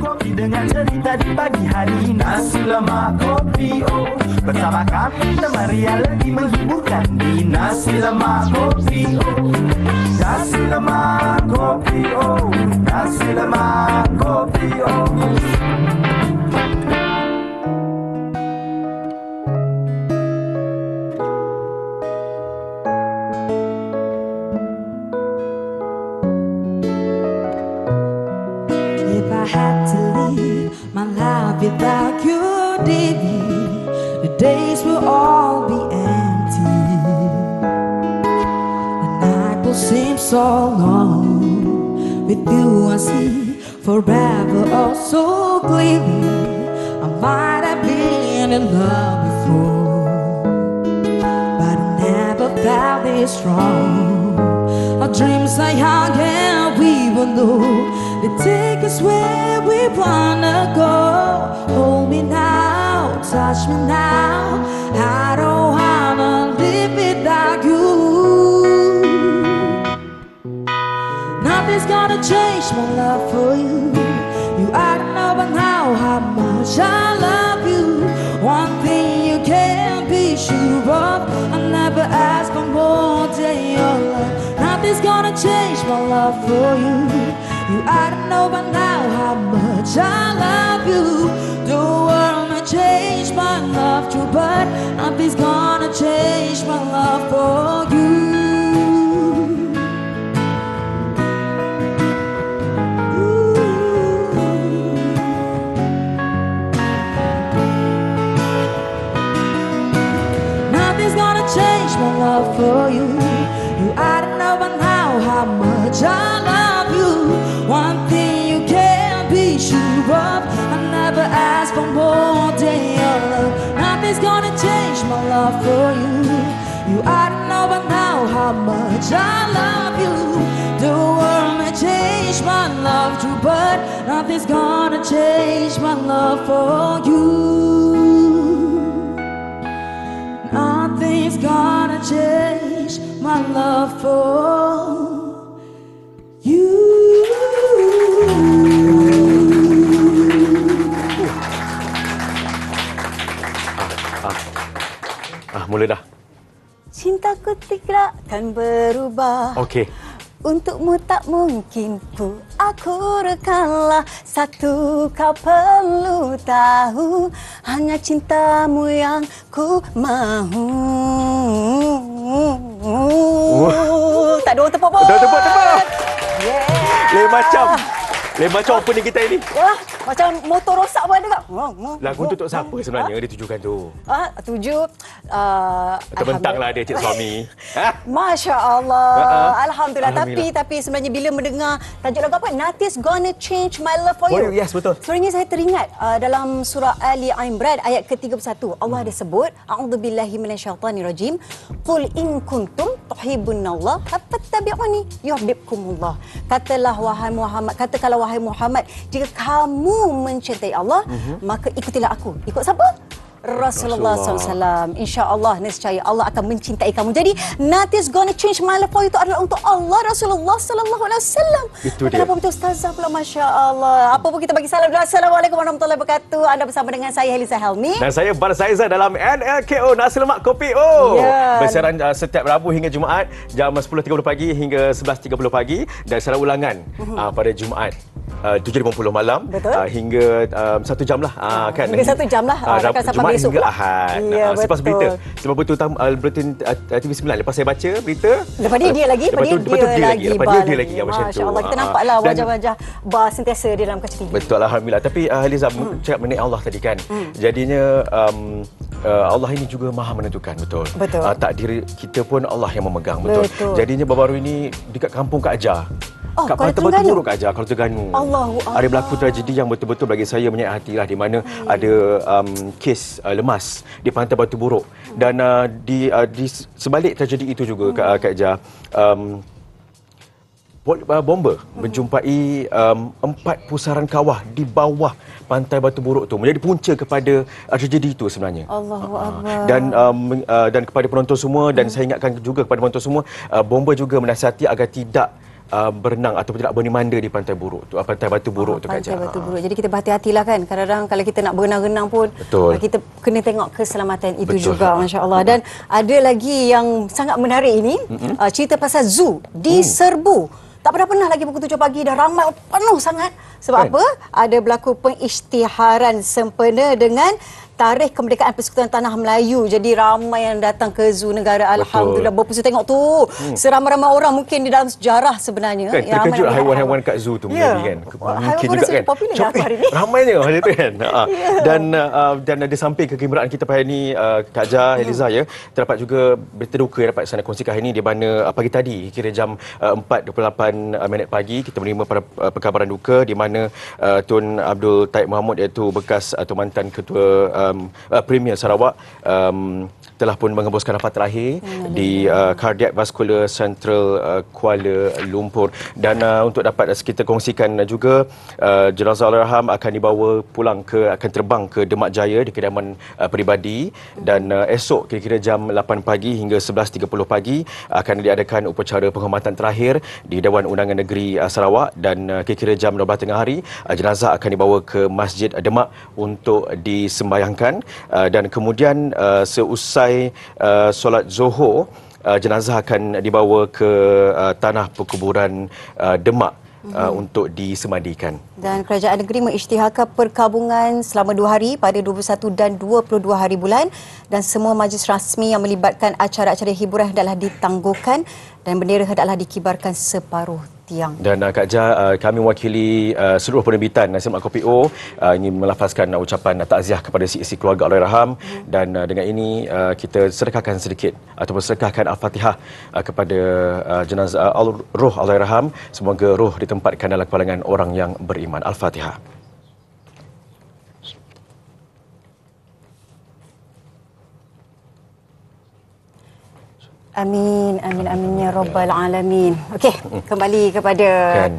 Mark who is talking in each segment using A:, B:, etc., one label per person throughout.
A: kopi dengan cerita di pagi hari. Nasi lemak kopi bersama kami teman reality menghiburkan di Nasi lemak kopi Nasi lemak kopi Nasi lemak kopi
B: If I had to live my life without you, Davy, the days will all be empty. The night will seem so long. With you I see forever oh so clearly. I might have been in love before, but I never felt this strong. Our dreams are young and we will know they take us where we wanna go. Hold me now, touch me now. I don't wanna live without you. Nothing's gonna change my love for you. You ought to know by now how much I love you. One thing you can't be sure of, I never ask for more than your love. Nothing's gonna change my love for you. You ought to know by now how much I love you. The world may change my love too, but nothing's gonna change my love for you. Nothing's gonna change my love for you. You ought to know by now how much I love you. One thing you can't be sure of, I never ask for more than your love. Nothing's gonna change my love for you. You ought to know by now how much I love you. The world may change my love too, but nothing's gonna change my love for you. Nothing's gonna change my love for you.
C: Mula dah.
D: Cintaku tidak akan berubah.
C: Okey.
D: Untukmu tak mungkin ku aku rekalah. Satu kau perlu tahu, hanya cintamu yang ku mahu. Tak ada orang tepuk pun.
C: Tepuk.
D: Yeah.
C: Lain macam opening kita ini.
D: Wah, macam motor rosak pun ada tak?
C: Lagu tu untuk siapa sebenarnya ditujukan tu?
D: Tuju.
C: Terbentanglah dia cik suami.
D: Masya Allah. Alhamdulillah. Tapi sebenarnya bila mendengar tajuk lagu apa? Nothing's gonna change my love for you.
C: Yes, betul.
D: Sebenarnya saya teringat dalam surah Ali Imran ayat ke-31. Allah ada sebut, A'udzubillahi minasyaitanirrajim. Qul in kuntum tuhibbunallah fattabi'uni yuhibbukumullah. Katakanlah wahai Muhammad, jika kamu mencintai Allah, maka ikutilah aku. Ikut siapa? Rasulullah SAW. InsyaAllah, nescaya Allah akan mencintai kamu. Jadi, nothing's gonna change my life itu adalah untuk Allah, Rasulullah SAW.
C: Itu dia.
D: Kenapa betul Ustazah pula? Masya Allah. Apa pun kita bagi salam dulu. Assalamualaikum warahmatullahi wabarakatuh. Anda bersama dengan saya, Helisa Helmi.
C: Dan saya, Bar Saizah dalam NLKO, Nasi Lemak Kopi Bersiaran setiap Rabu hingga Jumaat, jam 10.30 pagi hingga 11.30 pagi. Dan secara ulangan pada Jumaat. 7.50 malam hingga 1 jam lah kan.
D: Hingga 1 jam lah
C: Jumaat
D: besok
C: hingga
D: pula.
C: Ahad. Selepas berita. Selepas berita utama Bulletin TV9. Lepas saya baca berita,
D: lepas dia lagi.
C: Lepas dia lagi macam tu.
D: Masya Allah, kita nampaklah wajah-wajah Bar sentiasa di dalam kaca TV.
C: Betul, Alhamdulillah. Tapi Liza cakap mengenai Allah tadi kan. Jadinya Allah ini juga maha menentukan, betul. Takdir kita pun Allah yang memegang, betul. Jadinya baru-baru ini dekat kampung Kak Ajar, kat Pantai Batu Buruk Kak Ajar, Kuala Terengganu. Ada berlaku tragedi yang betul-betul bagi saya menyayat hati lah, di mana ada kes lemas di Pantai Batu Buruk. Dan di sebalik tragedi itu juga Kak Ajar, bomber menjumpai 4 pusaran kawah di bawah Pantai Batu Buruk tu, menjadi punca kepada tragedi itu sebenarnya.
D: Allahu Akbar.
C: Dan kepada penonton semua, dan saya ingatkan juga kepada penonton semua, bomber juga menasihati agar tidak berenang ataupun tidak bermanda di pantai buruk tu, pantai Batu Buruk tu Kak Jah.
D: Pantai Batu Buruk. Jadi kita berhati-hatilah kan. Kadang-kadang kalau kita nak berenang-renang pun kita kena tengok keselamatan itu juga, masya-Allah. Dan ada lagi yang sangat menarik ini, cerita pasal zoo di Serbu. Tak pernah lagi pukul 7 pagi dah ramai penuh sangat. Sebab apa? Ada berlaku pengisytiharan sempena dengan Tarikh Kemerdekaan Persekutuan Tanah Melayu. Jadi ramai yang datang ke zoo negara. Alhamdulillah. Berpuasa tengok tu. Seramai-ramai orang mungkin di dalam sejarah sebenarnya.
C: Kan, terkejut haiwan-haiwan kat zoo tu menjadi kan. Mungkin juga kan. Popular ramainya macam tu kan. Dan ada samping kegembiraan kita pada hari ini, Kak Jah, Eliza ya, terdapat juga berita duka yang dapat saya kongsikan hari ini, di mana pagi tadi kira jam 4.28 pagi kita menerima perkabaran duka di mana Tun Abdul Taib Mahmud, iaitu bekas atau mantan ketua Premier Sarawak, telah pun mengembuskan nafas terakhir di Cardiac Vascular Central Kuala Lumpur. Dan untuk dapat kita kongsikan juga, jenazah Allahyarham akan dibawa pulang akan terbang ke Demak Jaya di kediaman peribadi, dan esok kira-kira jam 8 pagi hingga 11.30 pagi akan diadakan upacara penghormatan terakhir di Dewan Undangan Negeri Sarawak, dan kira-kira jam 12 tengah hari jenazah akan dibawa ke Masjid Demak untuk disembayangkan, dan kemudian seusai solat Zuhur, jenazah akan dibawa ke tanah perkuburan Demak untuk disemandikan.
D: Dan kerajaan negeri mengisytiharkan perkabungan selama 2 hari pada 21 dan 22 hari bulan, dan semua majlis rasmi yang melibatkan acara-acara hiburan hendaklah ditangguhkan dan bendera hendaklah dikibarkan separuh tiang.
C: Dan Kak Jah, kami mewakili seluruh penerbitan Nasihat Mak Kopi O ingin melafazkan ucapan takziah kepada si keluarga Allahyarham, dan dengan ini kita sedekahkan sedikit ataupun sedekahkan Al-Fatihah kepada jenazah roh Allahyarham. Semoga roh ditempatkan dalam kalangan orang yang beriman. Al-Fatihah.
D: Amin, amin, amin ya rabbal alamin. Okey, kembali kepada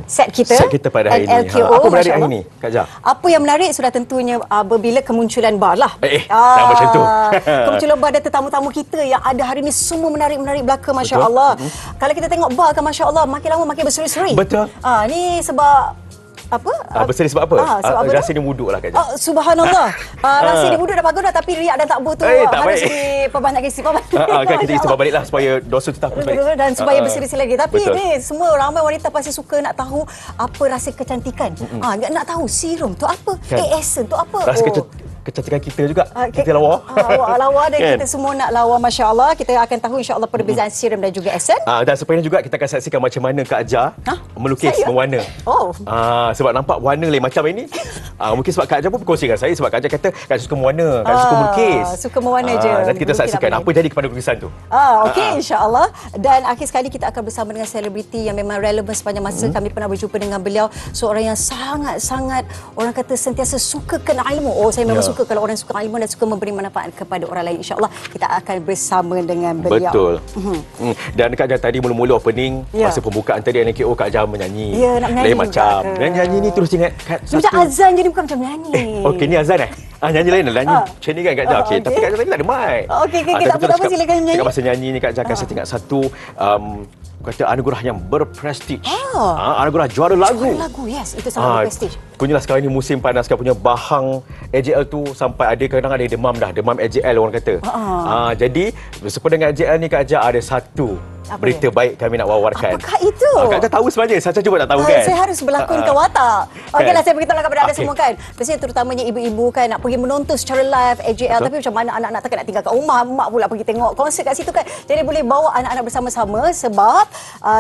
D: set kita.
C: Set kita pada hari ini. Apa menarik hari ini, Kak Jah?
D: Apa yang menarik sudah tentunya apabila kemunculan bar lah.
C: Tak macam tu.
D: Kemunculan bar dan tetamu-tamu kita yang ada hari ini semua menarik-menarik belaka, masya-Allah. Kalau kita tengok bar kan, masya-Allah, makin lama makin berseri-seri.
C: Betul.
D: Ni sebab apa?
C: Berseri sebab apa?
D: Sebab
C: rasa dia wuduk lah, Kak Jah.
D: Subhanallah. Rasa dia wuduk dah bagus dah, tapi riak dan takbur tu harus diperbanyak istighfar.
C: Kan kita istighfar baliklah supaya dosa tu tak balik.
D: Dan supaya berseri-seri lagi. Tapi ni semua ramai wanita pasti suka nak tahu apa rasa kecantikan. Nak tahu serum tu apa? Essence tu apa?
C: Rasa kecantikan kita juga. Kita lawa.
D: Lawa dan kita semua nak lawa, masya-Allah. Kita akan tahu insya-Allah perbezaan serum dan juga essence.
C: Dan sepatutnya juga kita akan saksikan macam mana Kak Jah melukis, mewarna. Sebab nampak warna lain macam ini. Mungkin sebab Kak Jah pun berkongsi dengan saya, sebab Kak Jah kata Kak suka mewarna, Kak suka melukis.
D: Suka mewarna je.
C: Nanti kita saksikan apa jadi kepada lukisan tu.
D: Okey, insya-Allah. Dan akhir sekali kita akan bersama dengan selebriti yang memang relevan sepanjang masa. Kami pernah berjumpa dengan beliau, seorang yang sangat-sangat orang kata sentiasa sukakan ilmu. Saya memang suka kalau orang suka ilmu dan suka memberi manfaat kepada orang lain. InsyaAllah kita akan bersama dengan beliau.
C: Betul. Dan Kak Jah tadi mula-mula opening, masa pembukaan tadi NKO, Kak Jah menyanyi.
D: Nak menyanyi
C: lain macam. Dan nyanyi ni terus ingat
D: macam azan, jadi bukan macam menyanyi.
C: Okey, ni azan nyanyi lain lah. Nyanyi macam ni kan Kak Jah. Okey, tapi Kak Jah tadi tak ada mic.
D: Okey, tak apa, silakan nyanyi.
C: Cakap pasal nyanyi ni Kak Jah, saya tengok satu kata anugerah yang berprestij. Anugerah juara lagu.
D: Juara lagu, yes. Itu sangat berprestij.
C: Punyalah sekarang ni musim panas kan, punya bahang AJL tu sampai ada kadang-kadang ada demam dah. Demam AJL orang kata. Jadi bersama dengan AJL ni Kak Jah ada satu berita baik kami nak wawarkan.
D: Apakah itu?
C: Kak Jah tahu sebenarnya, saya juga tak tahu kan.
D: Saya harus berlakonkan watak. Okeylah, saya beritahulah kepada anda semua kan. Biasanya terutamanya ibu-ibu kan nak pergi menonton secara live AJL, tapi macam mana anak-anak takkan nak tinggal kat rumah, mak pula pergi tengok konsert kat situ kan. Jadi boleh bawa anak-anak bersama-sama sebab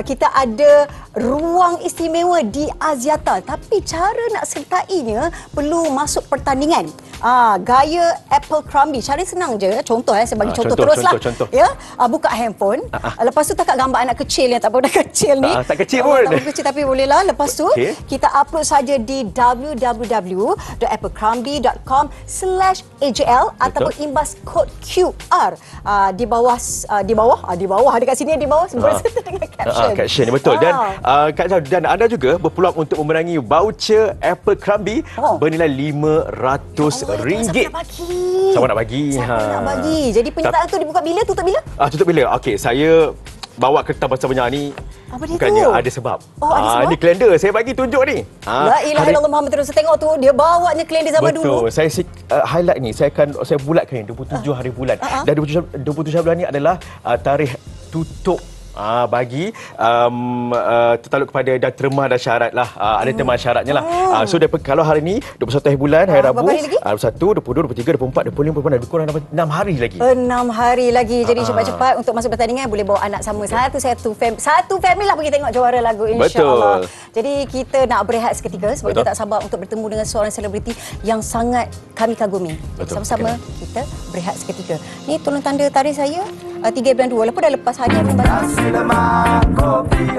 D: kita ada ruang istimewa di Aziata. Tapi cara nak sertainya perlu masuk pertandingan. Gaya Apple Crumby. Cara senang je. Contoh saya bagi contoh teruslah.
C: Contoh.
D: Ya, buka handphone. Lepas tu takat gambar anak kecil yang tak dah kecil ni.
C: Tak kecil pun.
D: Tak kecil tapi bolehlah. Lepas tu kita upload saja di www.applecrumby.com/AJL ataupun imbas kod QR di bawah dekat sini di bawah berserta dengan caption.
C: Betul. Dan Kak Jah, dan anda juga berpeluang untuk memenangi voucher Apple Crumby bernilai RM500. Sama nak bagi.
D: Jadi penyertaan tu dibuka bila, tutup bila?
C: Tutup bila? Okey, saya bawa kertas bersama ni
D: Apa dia
C: Bukannya
D: tu?
C: ada sebab.
D: Oh, ada sebab?
C: Ni kalender saya bagi tunjuk ni.
D: La ilaha illallah Muhammad Rasul. Tengok tu, dia bawanya kalender zaman dulu.
C: Betul. Saya highlight ni. Saya bulatkan ni 27 hari bulan. Dan 27 bulan ni adalah tarikh tutup bagi tertaluk kepada dah terma dan syarat lah. Ada terma syaratnya lah. So kalau hari ni 21 hari bulan, hari Rabu, 21, 22, 23, 24, 25, 26, lebih kurang 6 hari lagi.
D: 6 hari lagi. Jadi cepat-cepat untuk masa pertandingan boleh bawa anak sama. Satu family lah pergi tengok juara lagu, insya-Allah. Jadi kita nak berehat seketika sebab kita tak sabar untuk bertemu dengan seorang selebriti yang sangat kami kagumi. Sama-sama kita berehat seketika. Ni tolong tanda tarikh saya 3 bulan 2. Lepas dah lepas hari yang baru.
A: Nasi lemak kopi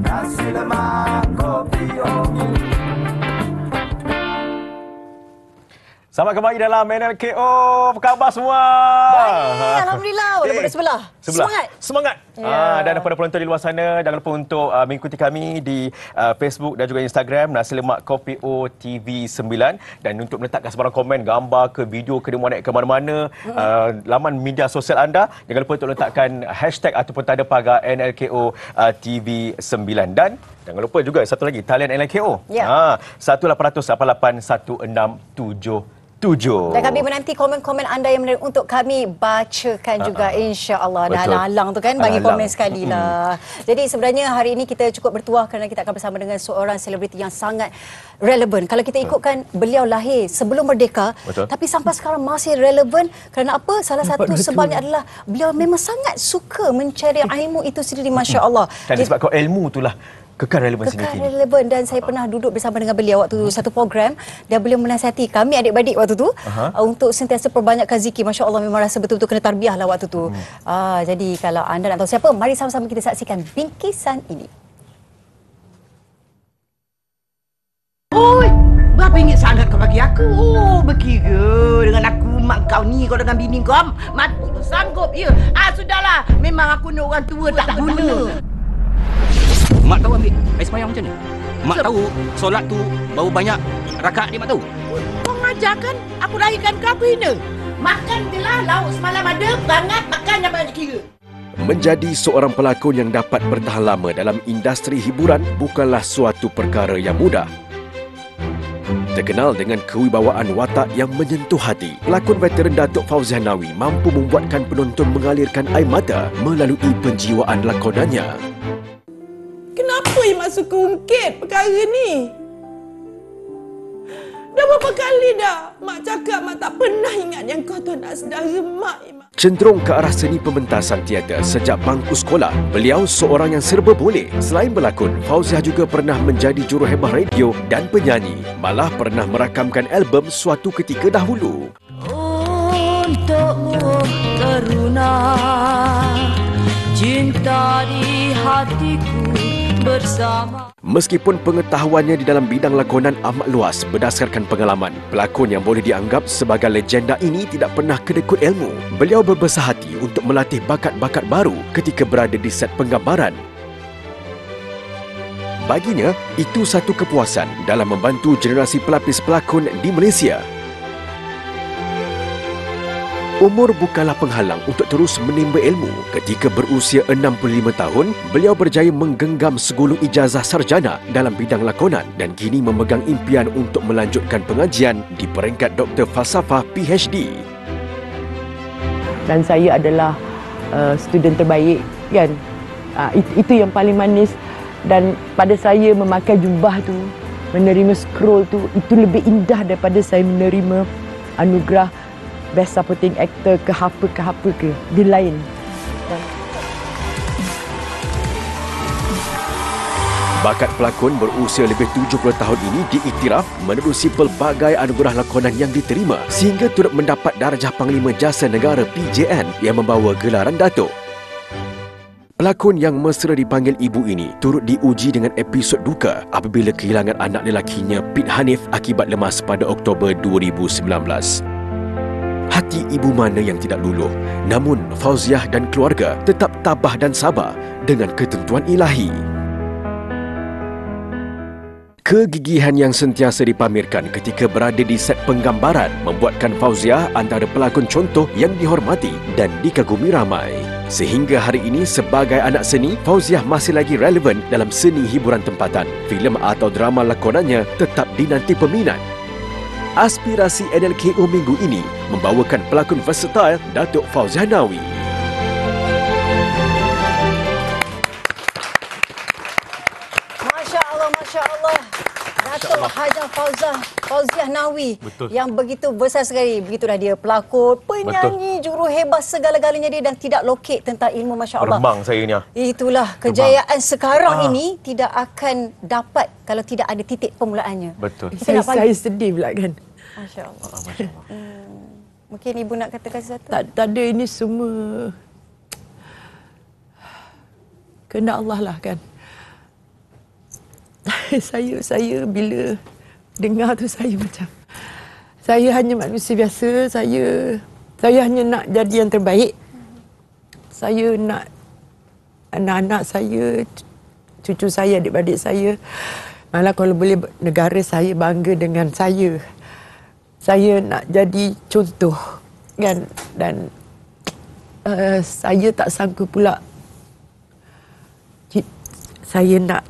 A: Nasi lemak kopi
C: Selamat kembali dalam NLKO. Apa khabar semua?
D: Baik, alhamdulillah. Daripada sebelah.
C: Semangat. Dan kepada penonton di luar sana, jangan lupa untuk mengikuti kami di Facebook dan juga Instagram Nasi Lemak Kopi O TV 9, dan untuk meletakkan sebarang komen, gambar ke video ke mana-mana laman media sosial anda, jangan lupa untuk letakkan hashtag ataupun tanda pagar NLKO TV 9. Dan jangan lupa juga satu lagi, talian NLKO. 18881677.
D: Dan kami menanti komen-komen anda yang menarik untuk kami bacakan juga, insya-Allah. Dah halang tu kan, bagi komen sekali lah. Jadi sebenarnya hari ini kita cukup bertuah kerana kita akan bersama dengan seorang selebriti yang sangat relevan. Kalau kita ikutkan, beliau lahir sebelum merdeka, tapi sampai sekarang masih relevan. Kerana apa? Salah satu sebabnya adalah beliau memang sangat suka mencari ilmu itu sendiri, masya-Allah.
C: Dan disebabkan ilmu itulah kekal relevan sini.
D: Kekal relevan. Dan saya pernah duduk bersama dengan beliau waktu satu program, dan beliau menasihati kami adik-beradik waktu tu untuk sentiasa perbanyakkan zikir. Masya Allah, memang rasa betul-betul kena tarbiyah lah waktu tu. Jadi kalau anda nak tahu siapa, mari sama-sama kita saksikan bingkisan ini.
E: Oi, berapa ringgit sangat kau bagi aku? Oh, berkira dengan aku, mak kau ni, kau dengan bini kau mati bersanggup, ya. Sudahlah, memang aku ni orang tua tak guna.
F: Mak tahu ambil air semayang macam ni? Mak tahu solat tu berapa banyak rakaat dia, mak tahu?
E: Kau ngajarkan aku lahirkan kau apa ini? Makan jelah, lauk semalam ada, bangat makan yang banyak kira.
G: Menjadi seorang pelakon yang dapat bertahan lama dalam industri hiburan bukanlah suatu perkara yang mudah. Terkenal dengan kewibawaan watak yang menyentuh hati, pelakon veteran Datuk Fauziah Nawi mampu membuatkan penonton mengalirkan air mata melalui penjiwaan lakonannya.
H: Kenapa yang masuk ke ungkit perkara ni? Dah berapa kali dah mak cakap mak tak pernah ingat yang kau tu nak saudara mak.
G: Cenderung ke arah seni pementasan teater sejak bangku sekolah, beliau seorang yang serba boleh. Selain berlakon, Fauziah juga pernah menjadi juruhebah radio dan penyanyi. Malah pernah merakamkan album suatu ketika dahulu.
B: Untukmu teruna cinta di hatiku bersama.
G: Meskipun pengetahuannya di dalam bidang lakonan amat luas berdasarkan pengalaman, pelakon yang boleh dianggap sebagai legenda ini tidak pernah kedekut ilmu. Beliau berbesar hati untuk melatih bakat-bakat baru ketika berada di set penggambaran. Baginya, itu satu kepuasan dalam membantu generasi pelapis pelakon di Malaysia. Umur bukanlah penghalang untuk terus menimba ilmu. Ketika berusia 65 tahun, beliau berjaya menggenggam segulung ijazah sarjana dalam bidang lakonan dan kini memegang impian untuk melanjutkan pengajian di peringkat Doktor Falsafah PhD.
I: Dan saya adalah student terbaik, kan? Itu yang paling manis. Dan pada saya memakai jubah tu, menerima scroll tu, itu lebih indah daripada saya menerima anugerah Best Supporting Actor ke apa ke. Dia lain.
G: Bakat pelakon berusia lebih 70 tahun ini diiktiraf menerusi pelbagai anugerah lakonan yang diterima sehingga turut mendapat darjah Panglima Jasa Negara PJN yang membawa gelaran Datuk. Pelakon yang mesra dipanggil ibu ini turut diuji dengan episod duka apabila kehilangan anak lelakinya Pete Hanif akibat lemas pada Oktober 2019. Hati ibu mana yang tidak luluh, namun Fauziah dan keluarga tetap tabah dan sabar dengan ketentuan ilahi. Kegigihan yang sentiasa dipamerkan ketika berada di set penggambaran membuatkan Fauziah antara pelakon contoh yang dihormati dan dikagumi ramai. Sehingga hari ini sebagai anak seni, Fauziah masih lagi relevan dalam seni hiburan tempatan. Filem atau drama lakonannya tetap dinanti peminat. Aspirasi NLKO minggu ini membawakan pelakon versatile Datuk Fauziah Nawi.
D: Masya Allah. Datuk Hajah Fauziah Nawi.
C: Betul.
D: Yang begitu besar sekali. Begitulah dia pelakon, penyanyi, juru hebat segala-galanya dia dan tidak lokek tentang ilmu, Masya Allah.
C: Remang saya ni.
D: Itulah kejayaan sekarang ini tidak akan dapat kalau tidak ada titik permulaannya.
C: Betul.
I: Saya sedih pula kan.
D: Masya Allah. Mungkin ibu nak katakan sesuatu?
I: Tak ada, ini semua kehendak Allah lah kan. Saya bila dengar tu saya macam, saya hanya manusia biasa, saya hanya nak jadi yang terbaik. Saya nak anak-anak saya, cucu saya, adik-adik saya, malah kalau boleh negara saya bangga dengan saya. Saya nak jadi contoh kan, dan saya tak sangka pula saya nak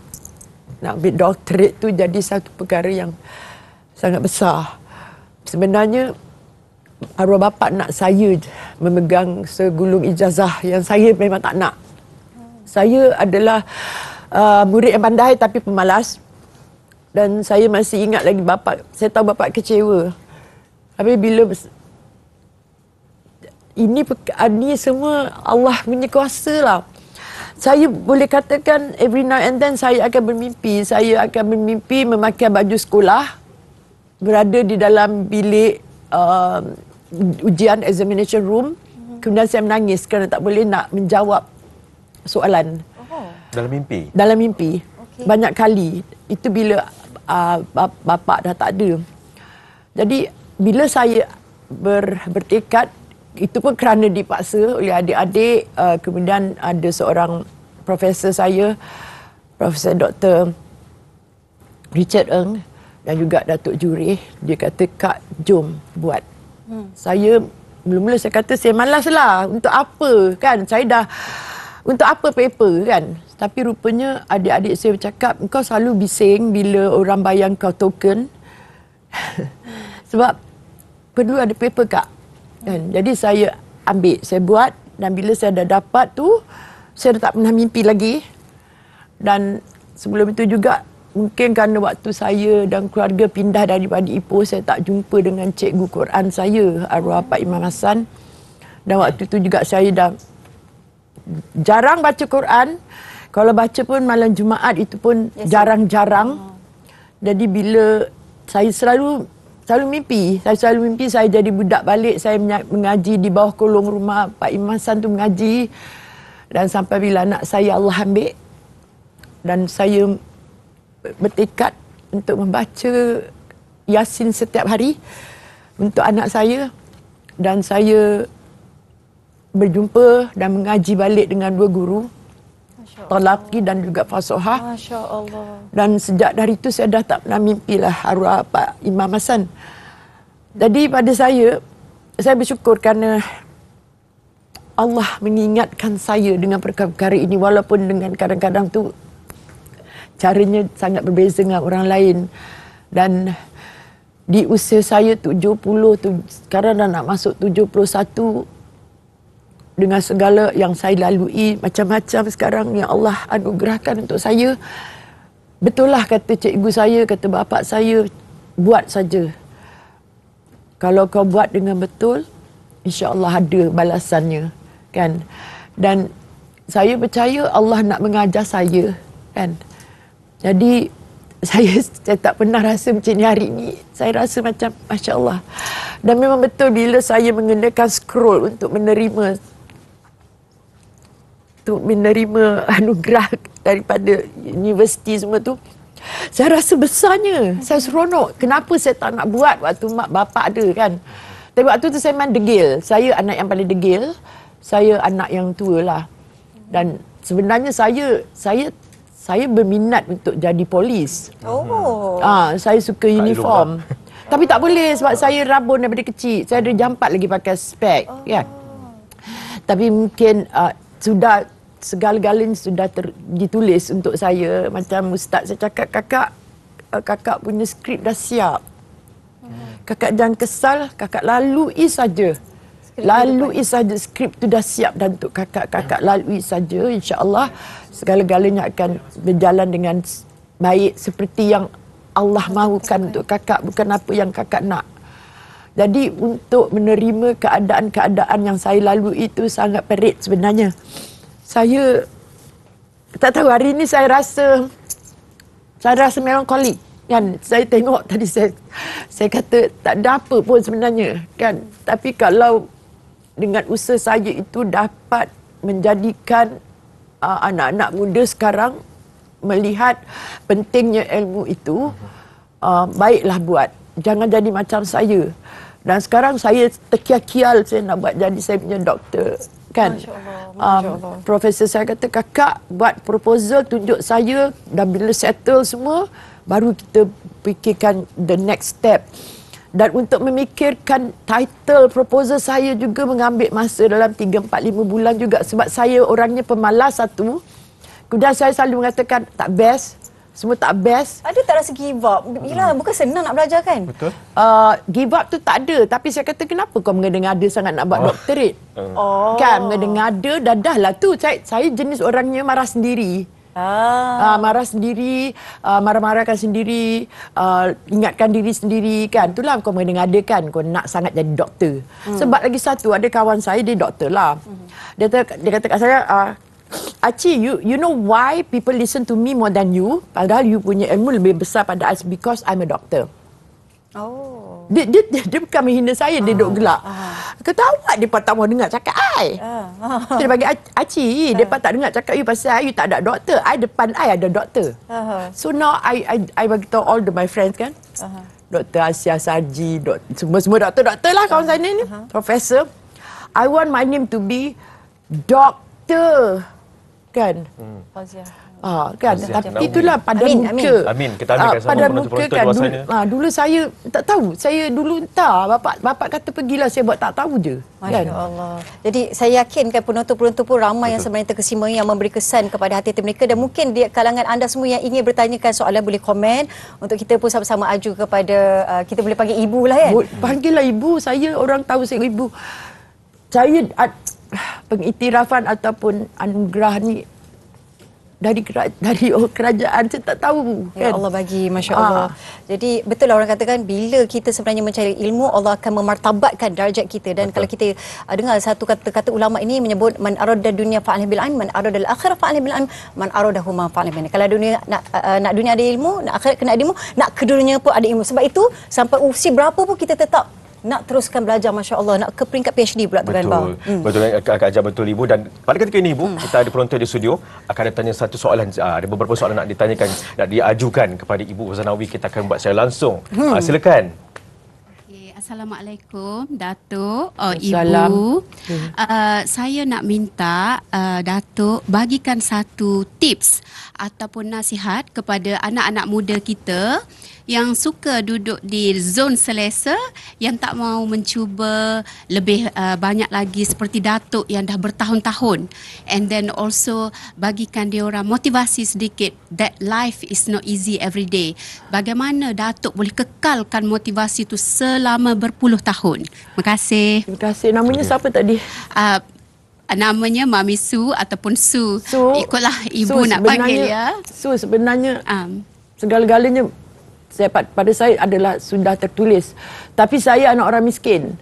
I: ambil doktorat tu jadi satu perkara yang sangat besar. Sebenarnya arwah bapa nak saya memegang segulung ijazah yang saya memang tak nak. Saya adalah murid yang pandai tapi pemalas. Dan saya masih ingat lagi bapa, saya tahu bapa kecewa. Tapi bila ini semua Allah punya kuasa lah. Saya boleh katakan every now and then saya akan bermimpi. Saya akan bermimpi memakai baju sekolah, berada di dalam bilik ujian examination room. Kemudian saya menangis kerana tak boleh nak menjawab soalan.
C: Dalam mimpi?
I: Dalam mimpi. Okay. Banyak kali. Itu bila bapa dah tak ada. Jadi bila saya bertekad, itu pun kerana dipaksa oleh adik-adik, kemudian ada seorang profesor saya, Profesor Dr. Richard Ng dan juga Datuk Jurih, dia kata, "Kak, jom buat." Saya mula-mula saya kata saya malaslah, untuk apa kan? Saya dah untuk apa paper kan? Tapi rupanya adik-adik saya bercakap, "Engkau selalu bising bila orang bayar kau token." Sebab perlu ada paper, Kak. Kan? Jadi saya ambil, saya buat, dan bila saya dah dapat tu, saya dah tak pernah mimpi lagi. Dan sebelum itu juga, mungkin kerana waktu saya dan keluarga pindah daripada Ipoh, saya tak jumpa dengan cikgu Quran saya, arwah Pak Imam Hassan. Dan waktu itu juga saya dah jarang baca Quran. Kalau baca pun malam Jumaat, itu pun jarang-jarang. Jadi bila saya selalu mimpi. Saya selalu mimpi saya jadi budak balik. Saya mengaji di bawah kolong rumah Pak Imam Hassan tu mengaji. Dan sampai bila anak saya Allah ambil. Dan saya bertekad untuk membaca Yasin setiap hari untuk anak saya. Dan saya berjumpa dan mengaji balik dengan dua guru. Talaqi dan juga Fasohah.
D: Masya Allah.
I: Dan sejak dari itu saya dah tak pernah mimpilah arwah Pak Imam Hassan. Jadi pada saya bersyukur kerana Allah mengingatkan saya dengan perkara-perkara ini, walaupun dengan kadang-kadang tu caranya sangat berbeza dengan orang lain. Dan di usia saya 70 tu, sekarang dah nak masuk 71, dengan segala yang saya lalui, macam-macam sekarang yang Allah anugerahkan untuk saya. Betul lah kata cikgu saya, kata bapa saya, buat saja. Kalau kau buat dengan betul, insya-Allah ada balasannya, kan? Dan saya percaya Allah nak mengajar saya, kan? Jadi saya tak pernah rasa macam ni hari ini. Saya rasa macam masya-Allah. Dan memang betul bila saya mengenakan scroll untuk menerima anugerah daripada universiti semua tu, saya rasa besarnya. Saya seronok. Kenapa saya tak nak buat waktu mak bapak ada, kan? Tapi waktu tu saya memang degil. Saya anak yang paling degil. Saya anak yang tua lah. Dan sebenarnya saya berminat untuk jadi polis. Saya suka uniform. Tapi tak boleh sebab saya rabun daripada kecil. Saya ada jampat lagi pakai spek, kan? Tapi mungkin sudah segala-galanya sudah ditulis untuk saya. Macam ustaz saya cakap, kakak punya skrip dah siap. Kakak jangan kesal, kakak lalui saja. Lalui saja, skrip tu dah siap dan untuk kakak lalui saja. InsyaAllah segala-galanya akan berjalan dengan baik seperti yang Allah mahukan untuk kakak, bukan apa yang kakak nak. Jadi untuk menerima keadaan-keadaan yang saya lalui itu sangat perit sebenarnya. Saya tak tahu, hari ini saya rasa melankolik. Kan, saya tengok tadi saya kata tak ada apa pun sebenarnya kan. Tapi kalau dengan usaha saya itu dapat menjadikan anak-anak muda sekarang melihat pentingnya ilmu itu, baiklah buat. Jangan jadi macam saya. Dan sekarang saya terkial-kial saya nak buat jadi saya punya doktor. Kan?
D: Masya Allah.
I: Profesor saya kata, kakak buat proposal, tunjuk saya, dan bila settle semua, baru kita fikirkan the next step. Dan untuk memikirkan title proposal saya juga mengambil masa dalam 3, 4, 5 bulan juga. Sebab saya orangnya pemalas satu. Kemudian saya selalu mengatakan tak best. Semua tak best.
D: Ada tak rasa give up? Yelah, bukan senang nak belajar kan?
C: Betul.
I: Give up tu tak ada. Tapi saya kata, kenapa kau mengada-ngada sangat nak buat doktorate? Kan, mengada-ngada, dah lah tu. Saya jenis orangnya marah sendiri. Marah sendiri, marah-marahkan sendiri, ingatkan diri sendiri kan. Itulah kau mengada-ngada kan, kau nak sangat jadi doktor. Sebab lagi satu, ada kawan saya, dia doktor lah. Dia kata kat saya, Aci, you know why people listen to me more than you? Padahal you punya ilmu lebih besar pada I, because I'm a doctor.
D: Oh.
I: Dia bukan menghina saya, dia duduk gelak. Kata awak, dia tak mau dengar cakap I. Dia bagi Aci, dia tak dengar cakap you pasal you tak ada doktor. I depan I ada doktor. So now I bagi tahu all my friends kan. Dr. Asia Sarji, semua doktor lah kawan saya ni. Profesor. I want my name to be doktor. Kan? Kan, tapi itulah pada muka.
C: Amin. Kita aminkan sama
I: pada muka kan. Dulu saya tak tahu. Saya dulu entah. Bapak kata pergilah, saya buat tak tahu je.
D: Masya Allah. Jadi saya yakin kan penonton-penonton pun ramai yang sebenarnya terkesima, yang memberi kesan kepada hati-hati mereka. Dan mungkin di kalangan anda semua yang ingin bertanyakan soalan boleh komen. Untuk kita pun sama-sama aju kepada, kita boleh panggil ibu lah kan?
I: Panggillah ibu. Saya orang tahu saya ibu. Saya pengiktirafan ataupun anugerah ni dari kerajaan saya tak tahu kan.
D: Ya Allah bagi, Masya Allah. Jadi betul lah orang katakan, bila kita sebenarnya mencari ilmu, Allah akan memartabatkan darjat kita. Dan kalau kita dengar satu kata-kata ulama ini menyebut, man arada dunia fa'alih bil ilm, man arada al-akhirah fa'alih bil ilm, man aradahuma fa'alih bil ilm. Kalau dunia nak dunia ada ilmu, nak akhirat kena ada ilmu, nak keduanya pun ada ilmu. Sebab itu sampai usia berapa pun kita tetap nak teruskan belajar, Masya Allah. Nak ke peringkat PhD pula tu kan, Bang.
C: Betul, Kak Ajar, betul Ibu. Dan pada ketika ini Ibu, kita ada penonton di studio akan ditanya satu soalan. Ada beberapa soalan nak ditanyakan, nak diajukan kepada Ibu Husnawi. Kita akan buat secara langsung. Silakan.
J: Assalamualaikum, Datuk, Ibu. Saya nak minta Datuk bagikan satu tips ataupun nasihat kepada anak-anak muda kita yang suka duduk di zon selesa, yang tak mau mencuba lebih banyak lagi seperti Datuk yang dah bertahun-tahun. And then also bagikan dia orang motivasi sedikit that life is not easy every day. Bagaimana Datuk boleh kekalkan motivasi itu selama berpuluh tahun? Terima kasih.
I: Terima kasih. Namanya siapa tadi?
J: Namanya Mami Su ataupun Su. Ikutlah Ibu nak panggil ya.
I: Su sebenarnya segala-galanya pada saya adalah sudah tertulis. Tapi saya anak orang miskin.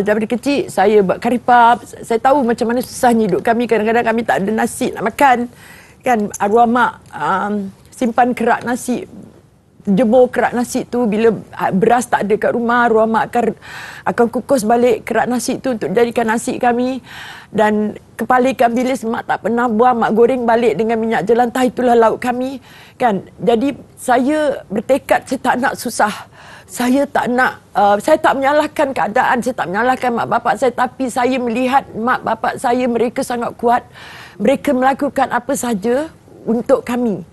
I: Daripada kecil saya buat karipap. Saya tahu macam mana susahnya hidup kami. Kadang-kadang kami tak ada nasi nak makan. Kan arwah mak simpan kerak nasi, jemur kerak nasi tu. Bila beras tak ada kat rumah, arwah mak akan kukus balik kerak nasi tu untuk jadikan nasi kami. Dan kepala ikan bilis mak tak pernah buang, mak goreng balik dengan minyak jelantah. Itulah lauk kami kan. Jadi saya bertekad saya tak nak susah. Saya tak menyalahkan keadaan, saya tak menyalahkan mak bapak saya, tapi saya melihat mak bapak saya, mereka sangat kuat. Mereka melakukan apa saja untuk kami.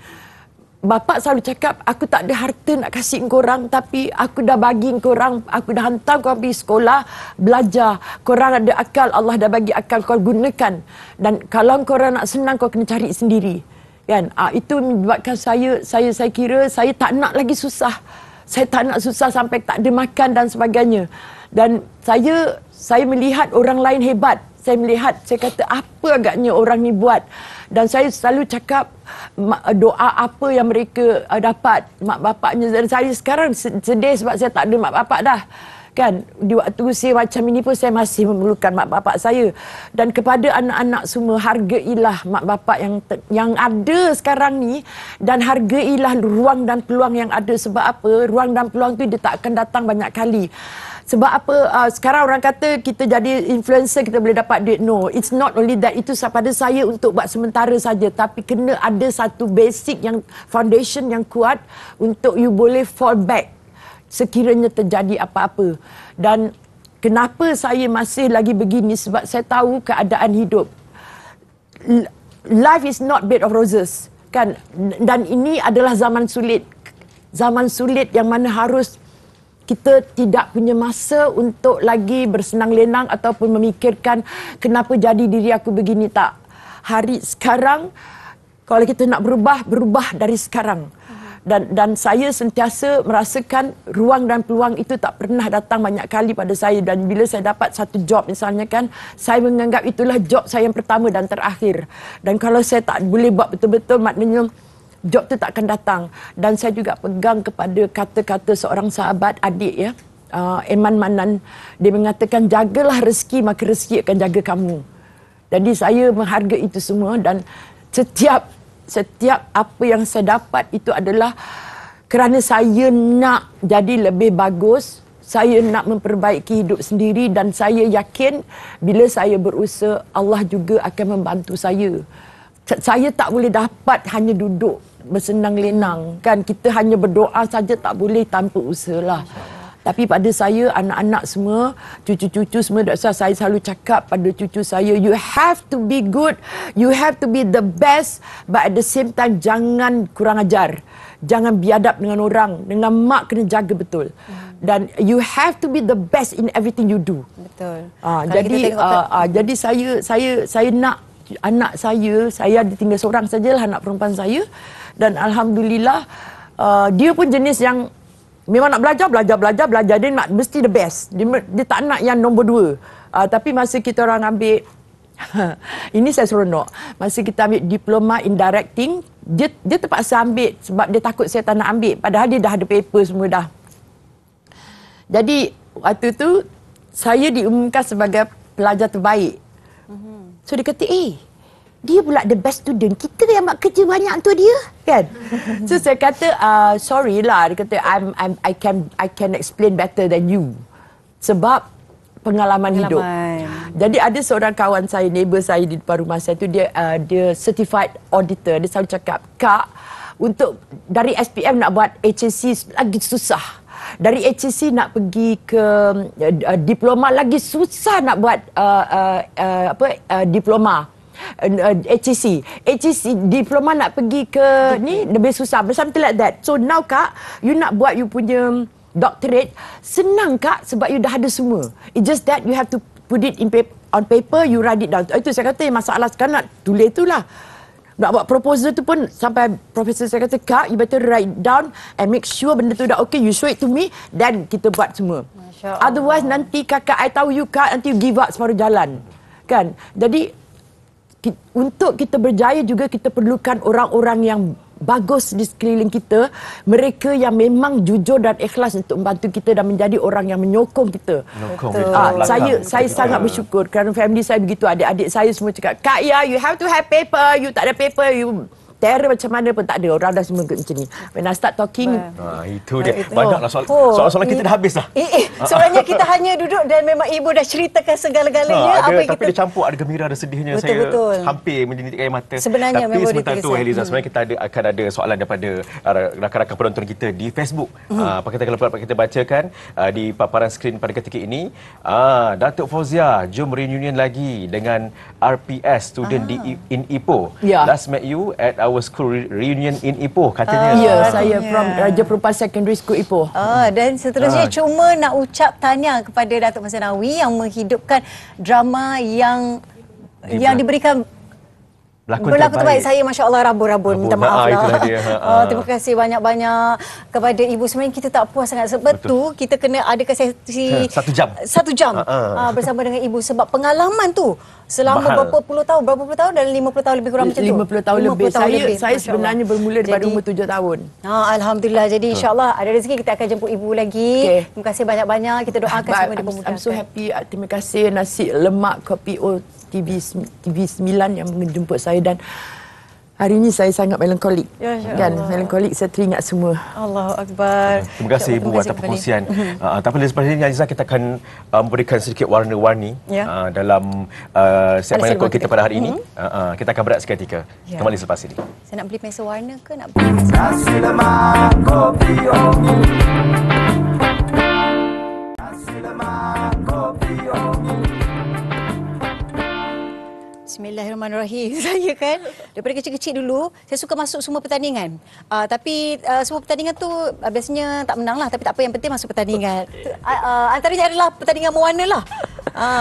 I: Bapa selalu cakap, aku tak ada harta nak kasih korang, tapi aku dah bagi korang, aku dah hantar korang pergi sekolah, belajar. Korang ada akal, Allah dah bagi akal, kau gunakan. Dan kalau korang nak senang, kau kena cari sendiri. Kan? Itu menyebabkan saya kira saya tak nak lagi susah. Saya tak nak susah sampai tak ada makan dan sebagainya. Dan saya melihat orang lain hebat. Saya melihat, saya kata apa agaknya orang ni buat. Dan saya selalu cakap doa apa yang mereka dapat, mak bapaknya. Dan saya sekarang sedih sebab saya tak ada mak bapak dah. Kan, di waktu usia macam ini pun saya masih memerlukan mak bapak saya. Dan kepada anak-anak semua, hargailah mak bapak yang ada sekarang ni, dan hargailah ruang dan peluang yang ada. Sebab apa? Ruang dan peluang tu dia tak akan datang banyak kali. Sebab apa? Sekarang orang kata kita jadi influencer, kita boleh dapat duit. No, it's not only that. Itu pada saya untuk buat sementara saja. Tapi kena ada satu basic yang foundation yang kuat untuk you boleh fall back sekiranya terjadi apa-apa. Dan kenapa saya masih lagi begini? Sebab saya tahu keadaan hidup. Life is not bed of roses, kan? Dan ini adalah zaman sulit. Zaman sulit yang mana harus kita tidak punya masa untuk lagi bersenang lenang ataupun memikirkan kenapa jadi diri aku begini. Tak. Hari sekarang, kalau kita nak berubah dari sekarang. Dan saya sentiasa merasakan ruang dan peluang itu tak pernah datang banyak kali pada saya. Dan bila saya dapat satu job misalnya kan, saya menganggap itulah job saya yang pertama dan terakhir. Dan kalau saya tak boleh buat betul-betul, maknanya job tu tak akan datang. Dan saya juga pegang kepada kata-kata seorang sahabat adik ya, Eman Manan. Dia mengatakan, jagalah rezeki maka rezeki akan jaga kamu. Jadi saya menghargai itu semua. Dan setiap apa yang saya dapat itu adalah kerana saya nak jadi lebih bagus. Saya nak memperbaiki hidup sendiri. Dan saya yakin bila saya berusaha, Allah juga akan membantu saya. Saya tak boleh dapat hanya duduk bersenang lenang. Kan, kita hanya berdoa saja tak boleh tanpa usaha lah. Tapi pada saya, anak-anak semua, cucu-cucu semua, saya selalu cakap pada cucu saya, you have to be good, you have to be the best, but at the same time, jangan kurang ajar. Jangan biadab dengan orang. Dengan mak kena jaga betul. Dan you have to be the best in everything you do.
D: Betul.
I: Jadi saya nak anak saya ada tinggal seorang sajalah anak perempuan saya. Dan Alhamdulillah, dia pun jenis yang memang nak belajar. Dia nak mesti the best. Dia tak nak yang nombor 2. Tapi masa kita orang ambil, ini saya seronok. Masa kita ambil diploma in directing, dia terpaksa ambil sebab dia takut saya tak nak ambil. Padahal dia dah ada paper semua dah. Jadi waktu tu, saya diumumkan sebagai pelajar terbaik. So dia kata, dia pula the best student. Kita yang buat kerja banyak tu dia, kan? So saya kata, sorry lah. Dia kata, I can explain better than you. Sebab pengalaman hidup. Jadi ada seorang kawan saya, neighbor saya di depan rumah saya tu, dia certified auditor. Dia selalu cakap, Kak, untuk dari SPM nak buat HSC lagi susah. Dari HSC nak pergi ke diploma lagi susah nak buat diploma. HSC diploma nak pergi ke ni lebih susah, something like that. So now Kak, you nak buat you punya doctorate senang Kak, sebab you dah ada semua. It's just that you have to put it on paper, you write it down. Itu saya kata masalah sekarang nak tulis tu lah. Nak buat proposal tu pun sampai profesor saya kata, Kak, you better write down and make sure benda tu dah okay, you show it to me, then kita buat semua. Otherwise nanti kakak I tahu you Kak, nanti you give up separuh jalan. Kan? Jadi untuk kita berjaya juga kita perlukan orang-orang yang bagus di sekeliling kita, mereka yang memang jujur dan ikhlas untuk membantu kita dan menjadi orang yang menyokong kita. Saya sangat bersyukur kerana family saya begitu, adik-adik saya semua cakap, Kak ya, you have to have paper, you tak ada paper, you terror macam mana pun tak ada. Orang dah semua macam ni. When I start talking,
C: itu dia. Banyaklah soalan kita dah habis dah.
D: Soalnya kita hanya duduk dan memang ibu dah ceritakan segala-galanya.
C: Tapi dia campur, ada gembira, ada sedihnya. Saya hampir menjinitik air mata.
D: Sebenarnya
C: tapi sebentar tu, Heliza, sebenarnya kita akan ada soalan daripada rakan-rakan penonton kita di Facebook. Kalau kita bacakan di paparan skrin pada ketika ini, Datuk Fauzia, jom reunion lagi dengan RPS student in Ipoh. Last met you at our school reunion in Ipoh katanya.
I: Ya, saya from Raja Perempuan Secondary School Ipoh.
D: Dan seterusnya cuma nak ucap tahniah kepada Datuk Masnawi yang menghidupkan drama yang diberikan berlaku terbaik. Saya Masya Allah rabun-rabun, minta maaf lah. Terima kasih banyak-banyak kepada Ibu. Sebenarnya kita tak puas sangat sebab tu kita kena adakan sesi
C: 1 jam
D: bersama dengan Ibu sebab pengalaman tu selama berapa puluh tahun dalam 50 tahun lebih kurang macam tu.
I: 50 tahun lebih. Saya sebenarnya bermula daripada umur 7 tahun.
D: Alhamdulillah. Jadi insya-Allah ada rezeki kita akan jemput Ibu lagi. Terima kasih banyak-banyak. Kita doakan semua dipermudahkan.
I: I'm so happy. Terima kasih nasi lemak kopi TV9 yang menjemput saya dan hari ini saya sangat melankolik. Melankolik, saya teringat semua.
D: Allahu Akbar.
C: Terima kasih Ibu atas perkongsian. Tapi lepas ini Aziza kita akan memberikan sedikit warna-warni dalam segmen kita pada hari ini. Kita akan berehat seketika. Kembali selepas ini.
D: Saya nak beli pensel warna ke nak beli pensel?
A: Nasi lemak kopi Nasi lemak kopi
D: Bismillahirrahmanirrahim. Saya kan daripada kecil-kecil dulu saya suka masuk semua pertandingan. Tapi semua pertandingan tu biasanya tak menang lah, tapi tak apa, yang penting masuk pertandingan. Antaranya adalah pertandingan mewarna lah.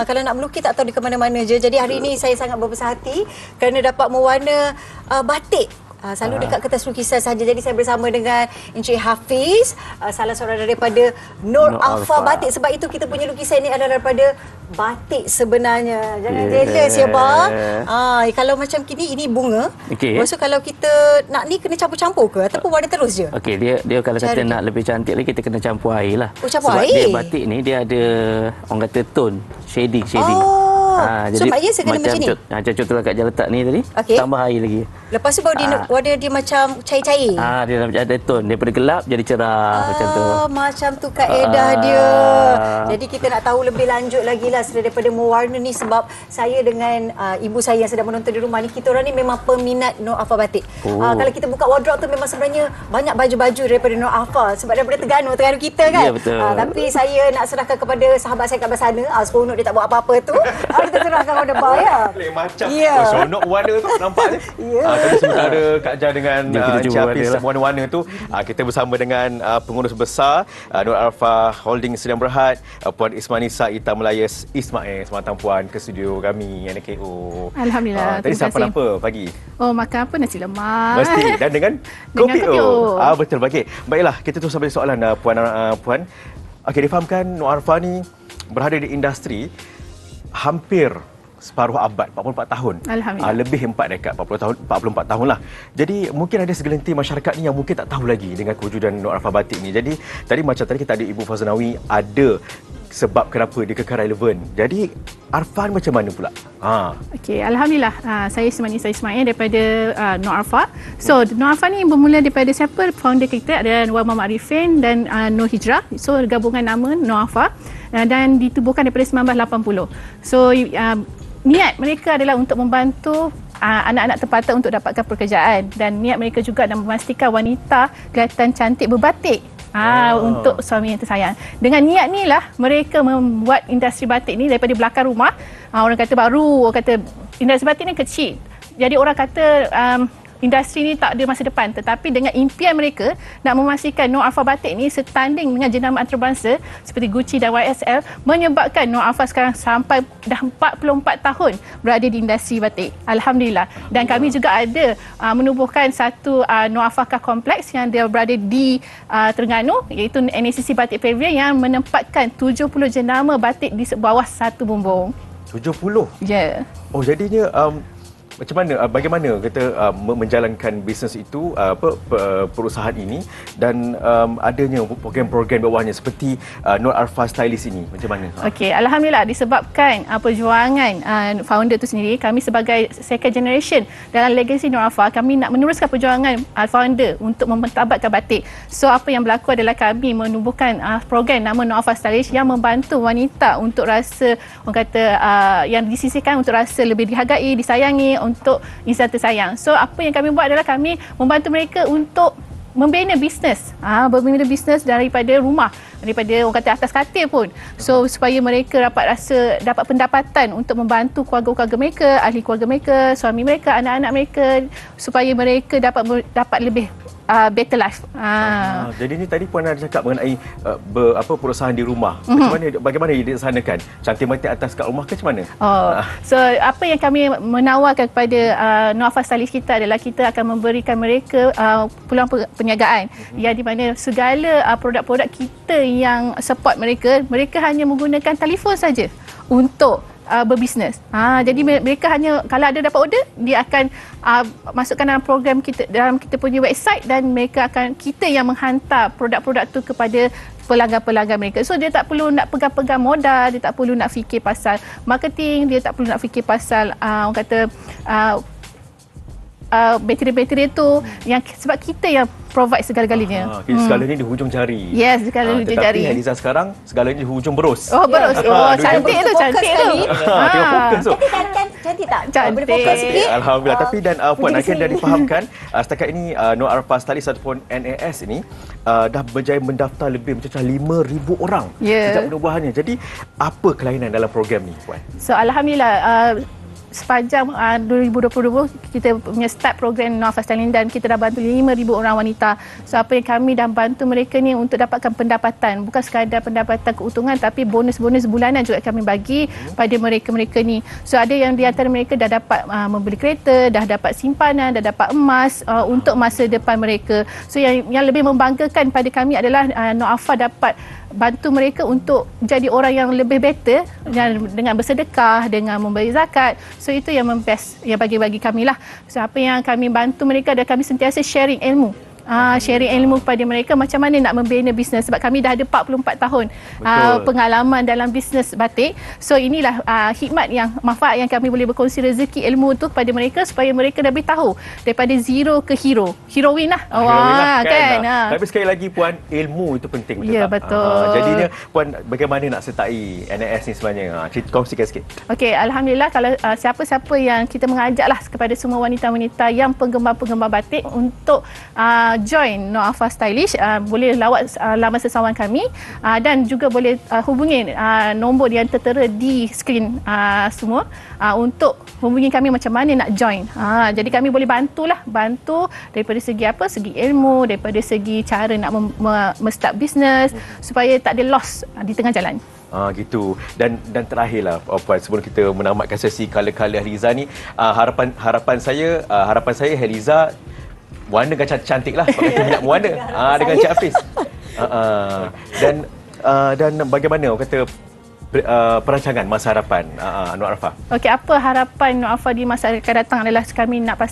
D: Kalau nak melukis tak tahu di ke mana-mana je. Jadi hari ini saya sangat berbesar hati kerana dapat mewarna batik. Selalu dekat kertas lukisan saja. Jadi saya bersama dengan Encik Hafiz, salah seorang daripada Nur Alfa Batik. Sebab itu kita punya lukisan ini adalah daripada batik sebenarnya. Jangan jealous ya bang. Kalau macam gini ini bunga. Lepas tu kalau kita nak ni kena campur-campur ke ataupun warna terus je?
F: Okey, dia kalau kata nak lebih cantik lagi kita kena campur air lah.
D: Campur
F: sebab
D: air?
F: Dia batik ni dia ada orang kata tone, shading.
D: So maknanya saya kena macam ni?
F: Macam contohlah Kak Jan letak ni tadi, tambah air lagi.
D: Lepas tu baru warna dia macam cair-cair?
F: Dia ada tone, daripada gelap jadi cerah macam tu.
D: Macam tu kaedah dia. Jadi kita nak tahu lebih lanjut lagi lah daripada mewarna ni sebab saya dengan ibu saya yang sedang menonton di rumah ni, kita orang ni memang peminat Nur Alfa Batik. Kalau kita buka wardrobe tu memang sebenarnya banyak baju-baju daripada Nur Alfa sebab daripada Terengganu kita kan.
F: Ya, betul.
D: Tapi saya nak serahkan kepada sahabat saya kat belah sana. Seronok dia tak buat apa-apa tu. Kita serahkan kepada bayar.
C: Macam seronok warna tu nampaknya. Tadi sementara Kak Jan dengan Encik Hafiz warna-warna tu, kita bersama dengan pengurus besar Nur Alfa Holding Sdn Bhd, Puan Ismanisa Ita Melaya Ismail. Selamat datang Puan ke studio kami NKO.
K: Alhamdulillah.
C: Tadi sarapan apa pagi?
K: Makan apa? Nasi lemak.
C: Mesti. Dan dengan kopi betul. Baiklah, kita terus sampai soalan Puan. Okey, difahamkan Nur Alfa ni berada di industri hampir separuh abad, 44 tahun.
K: Alhamdulillah.
C: Lebih 4 dekad, 44 tahun lah. Jadi mungkin ada segelintir masyarakat ni yang mungkin tak tahu lagi dengan kewujudan Nur Alfa Batik ni. Jadi tadi kita ada Ibu Faznawi ada sebab kenapa dia kekal relevan. Jadi Arfan macam mana pula?
K: Okey, Alhamdulillah. Saya Ismanisa Ismail daripada Nur Alfa. So Nur Alfa ni bermula daripada siapa? Founder kita ada Nur Muhammad Arifin dan Nur Hijrah. So gabungan nama Nur Alfa dan ditubuhkan daripada 1980. So niat mereka adalah untuk membantu anak-anak tempatan untuk dapatkan pekerjaan dan niat mereka juga adalah memastikan wanita kelihatan cantik berbatik untuk suami yang tersayang. Dengan niat ni lah mereka membuat industri batik ni daripada belakang rumah. Orang kata baru, orang kata industri batik ni kecil. Jadi orang kata industri ni tak ada masa depan, tetapi dengan impian mereka nak memastikan Nur Alfa Batik ni setanding dengan jenama antarabangsa seperti Gucci dan YSL, menyebabkan Nur Alfa sekarang sampai dah 44 tahun berada di industri batik. Alhamdulillah. Dan kami juga ada menubuhkan satu Nur Alfa Car Complex yang dia berada di Terengganu, iaitu NACC Batik Pavilion yang menempatkan 70 jenama batik di bawah satu bumbung.
C: 70?
K: Ya.
C: Jadinya macam mana, bagaimana kita menjalankan bisnes itu, perusahaan ini dan adanya program-program bawahnya seperti Nur Alfa Stylist ini, macam mana?
K: Okey, Alhamdulillah disebabkan perjuangan founder itu sendiri, kami sebagai second generation dalam legacy Nur Alfa, kami nak meneruskan perjuangan founder untuk mempertabatkan batik. So apa yang berlaku adalah kami menubuhkan program nama Nur Alfa Stylist yang membantu wanita untuk rasa, orang kata yang disisihkan untuk rasa lebih dihargai, disayangi, untuk insan tersayang. So apa yang kami buat adalah kami membantu mereka untuk membina bisnes. Membina bisnes daripada rumah, daripada orang kata atas katil pun. So supaya mereka dapat pendapatan untuk membantu keluarga-keluarga mereka, ahli keluarga mereka, suami mereka, anak-anak mereka, supaya mereka dapat lebih better life.
C: Jadi ni tadi Puan ada cakap mengenai perusahaan di rumah. Bagaimana ia dilaksanakan? Cantik-cantik atas kat rumah ke macam mana?
K: So apa yang kami menawarkan kepada Noarfa Stylist kita adalah kita akan memberikan mereka peluang perniagaan, yang di mana segala produk-produk kita yang support mereka hanya menggunakan telefon saja untuk berbisnes. Jadi mereka hanya kalau ada dapat order, dia akan masukkan dalam program kita, dalam kita punya website, dan kita yang menghantar produk-produk tu kepada pelanggan-pelanggan mereka. So dia tak perlu nak pegang-pegang modal, dia tak perlu nak fikir pasal marketing, dia tak perlu nak fikir pasal orang kata bateri-bateri tu, yang sebab kita yang provide segala-galanya.
C: Segalanya di hujung jari.
K: Yes, segalanya di hujung jari.
C: Tetapi Heliza sekarang segalanya di hujung berus.
K: Berus. Cantik tu, cantik tu.
C: Tengok fokus tu.
D: Cantik tak?
K: Cantik.
D: Boleh fokus sikit.
C: Alhamdulillah. Tapi dan Puan akhirnya dah difahamkan setakat ini Noarfa Stylist ataupun NAS ini dah berjaya mendaftar lebih mencecah 5,000 orang sejak penubuhannya. Jadi apa kelainan dalam program ni, Puan?
K: So alhamdulillah, sepanjang 2022 kita punya start program Noarfa Stylist, dan kita dah bantu 5,000 orang wanita. So apa yang kami dah bantu mereka ni untuk dapatkan pendapatan, bukan sekadar pendapatan keuntungan, tapi bonus-bonus bulanan juga kami bagi pada mereka-mereka ni. So ada yang di antara mereka dah dapat membeli kereta, dah dapat simpanan, dah dapat emas untuk masa depan mereka. So yang lebih membanggakan pada kami adalah Noarfa dapat bantu mereka untuk jadi orang yang lebih better dengan bersedekah, dengan memberi zakat. So itu yang best yang bagi kami lah. So apa yang kami bantu mereka adalah kami sentiasa sharing ilmu. Sharing ilmu kepada mereka macam mana nak membina bisnes, sebab kami dah ada 44 tahun pengalaman dalam bisnes batik. So inilah hikmat manfaat yang kami boleh berkongsi rezeki ilmu tu kepada mereka, supaya mereka lebih tahu daripada zero ke hero. Heroin lah. Kan?
C: Tapi sekali lagi Puan, ilmu itu penting, betul tak?
K: Betul.
C: Jadinya Puan, bagaimana nak sertai NAS ni sebenarnya? Kongsikan sikit.
K: Okey, alhamdulillah kalau siapa-siapa yang kita mengajaklah kepada semua wanita-wanita yang penggemar-penggemar batik untuk join Noarfa Stylist, boleh lawat laman sesawan kami, dan juga boleh hubungi nombor yang tertera di skrin semua untuk hubungi kami macam mana nak join. Jadi kami boleh bantu daripada segi segi ilmu, daripada segi cara nak start bisnes supaya tak ada loss di tengah jalan.
C: Gitu. Dan terakhirlah Puan, sebelum kita menamatkan sesi Kala-Kala Heliza ni, harapan saya Heliza warna kan cantik lah, sebab kita minat warna dengan Cik Hafiz. Dan bagaimana orang kata perancangan masa harapan Noarfa?
K: Okey, apa harapan Noarfa di masa akan datang adalah kami nak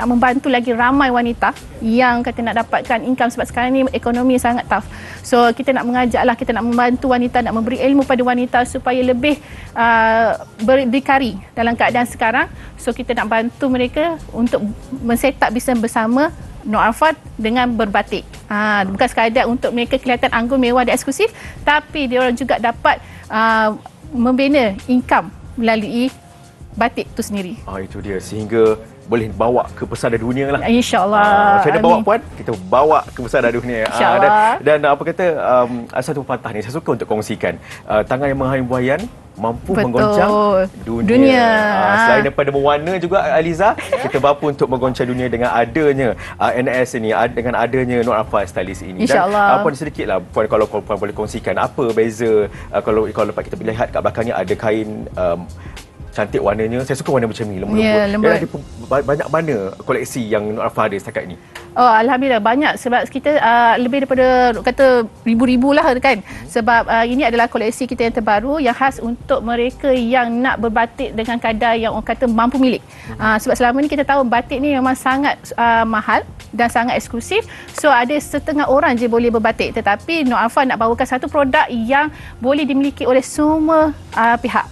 K: membantu lagi ramai wanita yang kata nak dapatkan income, sebab sekarang ni ekonomi sangat tough. So kita nak mengajaklah, kita nak membantu wanita, nak memberi ilmu pada wanita supaya lebih berdikari dalam keadaan sekarang. So kita nak bantu mereka untuk men-set up bisnes bersama Noarfa dengan berbatik. Bukan sekadar untuk mereka kelihatan anggun, mewah dan eksklusif, tapi dia orang juga dapat membina income melalui batik itu sendiri.
C: Itu dia, sehingga boleh bawa ke pesada dunia lah.
K: InsyaAllah.
C: Macam mana bawa Puan? Kita bawa ke pesada dunia. Dan apa kata, satu pepatah ni saya suka untuk kongsikan. Tangan yang menghayam buayan mampu menggoncang dunia. Selain daripada mewarna juga, Heliza, kita mampu untuk menggoncang dunia dengan adanya NAS ini, dengan adanya Noarfa Stylist ini.
K: InsyaAllah.
C: Dan Puan sedikitlah Puan, kalau Puan boleh kongsikan apa beza kalau lepas kita lihat kat belakangnya ada kain cantik warnanya. Saya suka warna macam ni, lembut-lembut. Ada banyak mana koleksi yang Noarfa ada setakat ini?
K: Alhamdulillah banyak, sebab kita lebih daripada kata ribu-ribu lah kan. Sebab ini adalah koleksi kita yang terbaru, yang khas untuk mereka yang nak berbatik dengan kadar yang orang kata mampu milik. Sebab selama ni kita tahu batik ni memang sangat mahal dan sangat eksklusif. So ada setengah orang je boleh berbatik, tetapi Noarfa nak bawakan satu produk yang boleh dimiliki oleh semua pihak.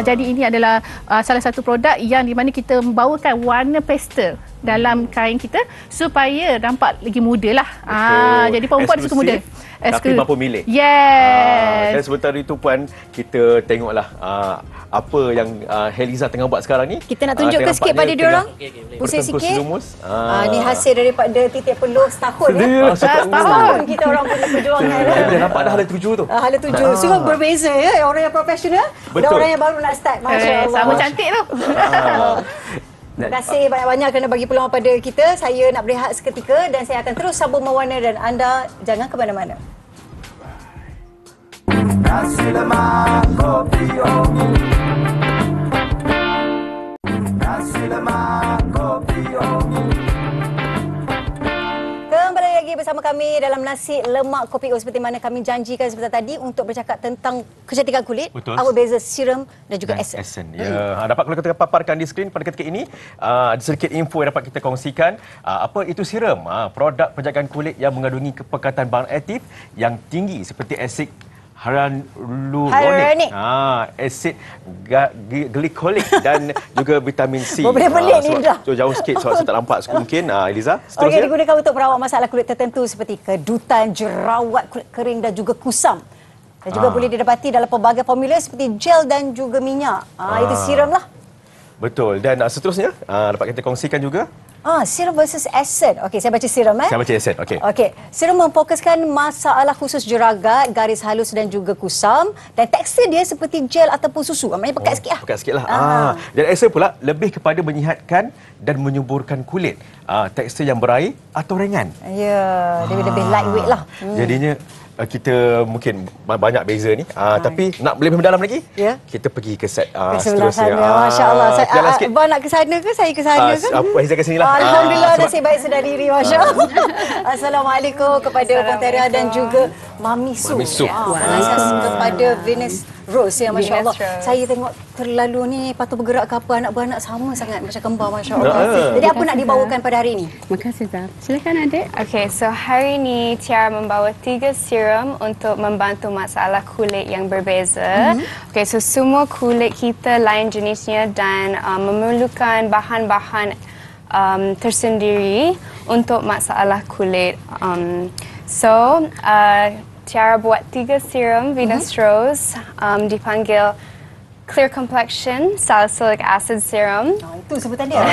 K: Jadi ini adalah salah satu produk yang di mana kita membawakan warna pastel dalam kain kita supaya nampak lagi muda lah. Jadi perempuan suka muda.
C: tapi mampu milik.
K: Yes.
C: Dan sementara itu Puan, kita tengoklah apa yang Heliza tengah buat sekarang ni.
D: Kita nak tunjukkan sikit pada diorang. Pusing sikit. Ni hasil daripada titik peluh setahun ya. Setahun kita orang punya perjuangan.
C: Dia nampak dah hala 7 tu.
D: Hala 7. Semua berbeza ya. Orang yang profesional dan orang yang baru nak start. Masya Allah.
K: Sama cantik tu.
D: Terima kasih banyak-banyak kerana bagi peluang pada kita. Saya nak berehat seketika dan saya akan terus sambung mewarna dan anda jangan ke mana-mana.
A: Nasi lemak kopi Nasi lemak kopi
D: Kembali lagi bersama kami dalam Nasi Lemak Kopi O. Seperti mana kami janjikan sebentar tadi untuk bercakap tentang kecantikan kulit.
C: Betul.
D: Apa beza serum dan juga essence.
C: Ya, dapat kalau kita paparkan di skrin pada ketika ini, ada sedikit info yang dapat kita kongsikan. Apa itu serum? Produk penjagaan kulit yang mengandungi kepekatan bahan aktif yang tinggi seperti asid hyaluronic, asid glikolik dan juga vitamin C.
D: Boleh pelik ni dah.
C: So jauh sikit sebab saya tak nampak mungkin. Eliza, seterusnya.
D: Okey, digunakan untuk merawat masalah kulit tertentu seperti kedutan, jerawat, kulit kering dan juga kusam. Dan juga boleh didapati dalam pelbagai formula seperti gel dan juga minyak. Itu serum lah.
C: Betul. Dan seterusnya dapat kita kongsikan juga.
D: Serum versus essence. Okey, saya baca serum
C: Saya baca essence. Okey.
D: Okey, serum memfokuskan masalah khusus jeragat, garis halus dan juga kusam dan tekstur dia seperti gel ataupun susu. Maknanya pekat sikit lah.
C: Pekat sikit lah. Dan essence pula lebih kepada menyihatkan dan menyuburkan kulit. Tekstur yang berair atau ringan.
D: Ya, dia lebih lightweight lah.
C: Jadinya kita mungkin banyak beza ni. Tapi nak lebih mendalam lagi, kita pergi ke set
D: sebelah sana. Masya Allah. Abang nak ke sana ke? Saya ke sana ke?
C: Heliza ke sini lah.
D: Alhamdulillah, nasib baik sedar diri. Masya Allah. Assalamualaikum kepada Puan Teria dan juga Mami Su. Kepada Venus Rose ya, Masya Allah. Saya tengok terlalu ni patut bergerak ke apa, anak beranak sama sangat macam kembar, Masya Allah. Jadi apa nak dibawakan pada hari ini?
J: Terima kasih Zaf. Silakan adik.
L: Okay, so hari ini Tiara membawa 3 serum untuk membantu masalah kulit yang berbeza. Okay, so semua kulit kita lain jenisnya dan memerlukan bahan-bahan tersendiri untuk masalah kulit. Tiara buat 3 serum Venus Rose, dipanggil Clear Complexion Salicylic Acid Serum.
D: Itu sebutan dia.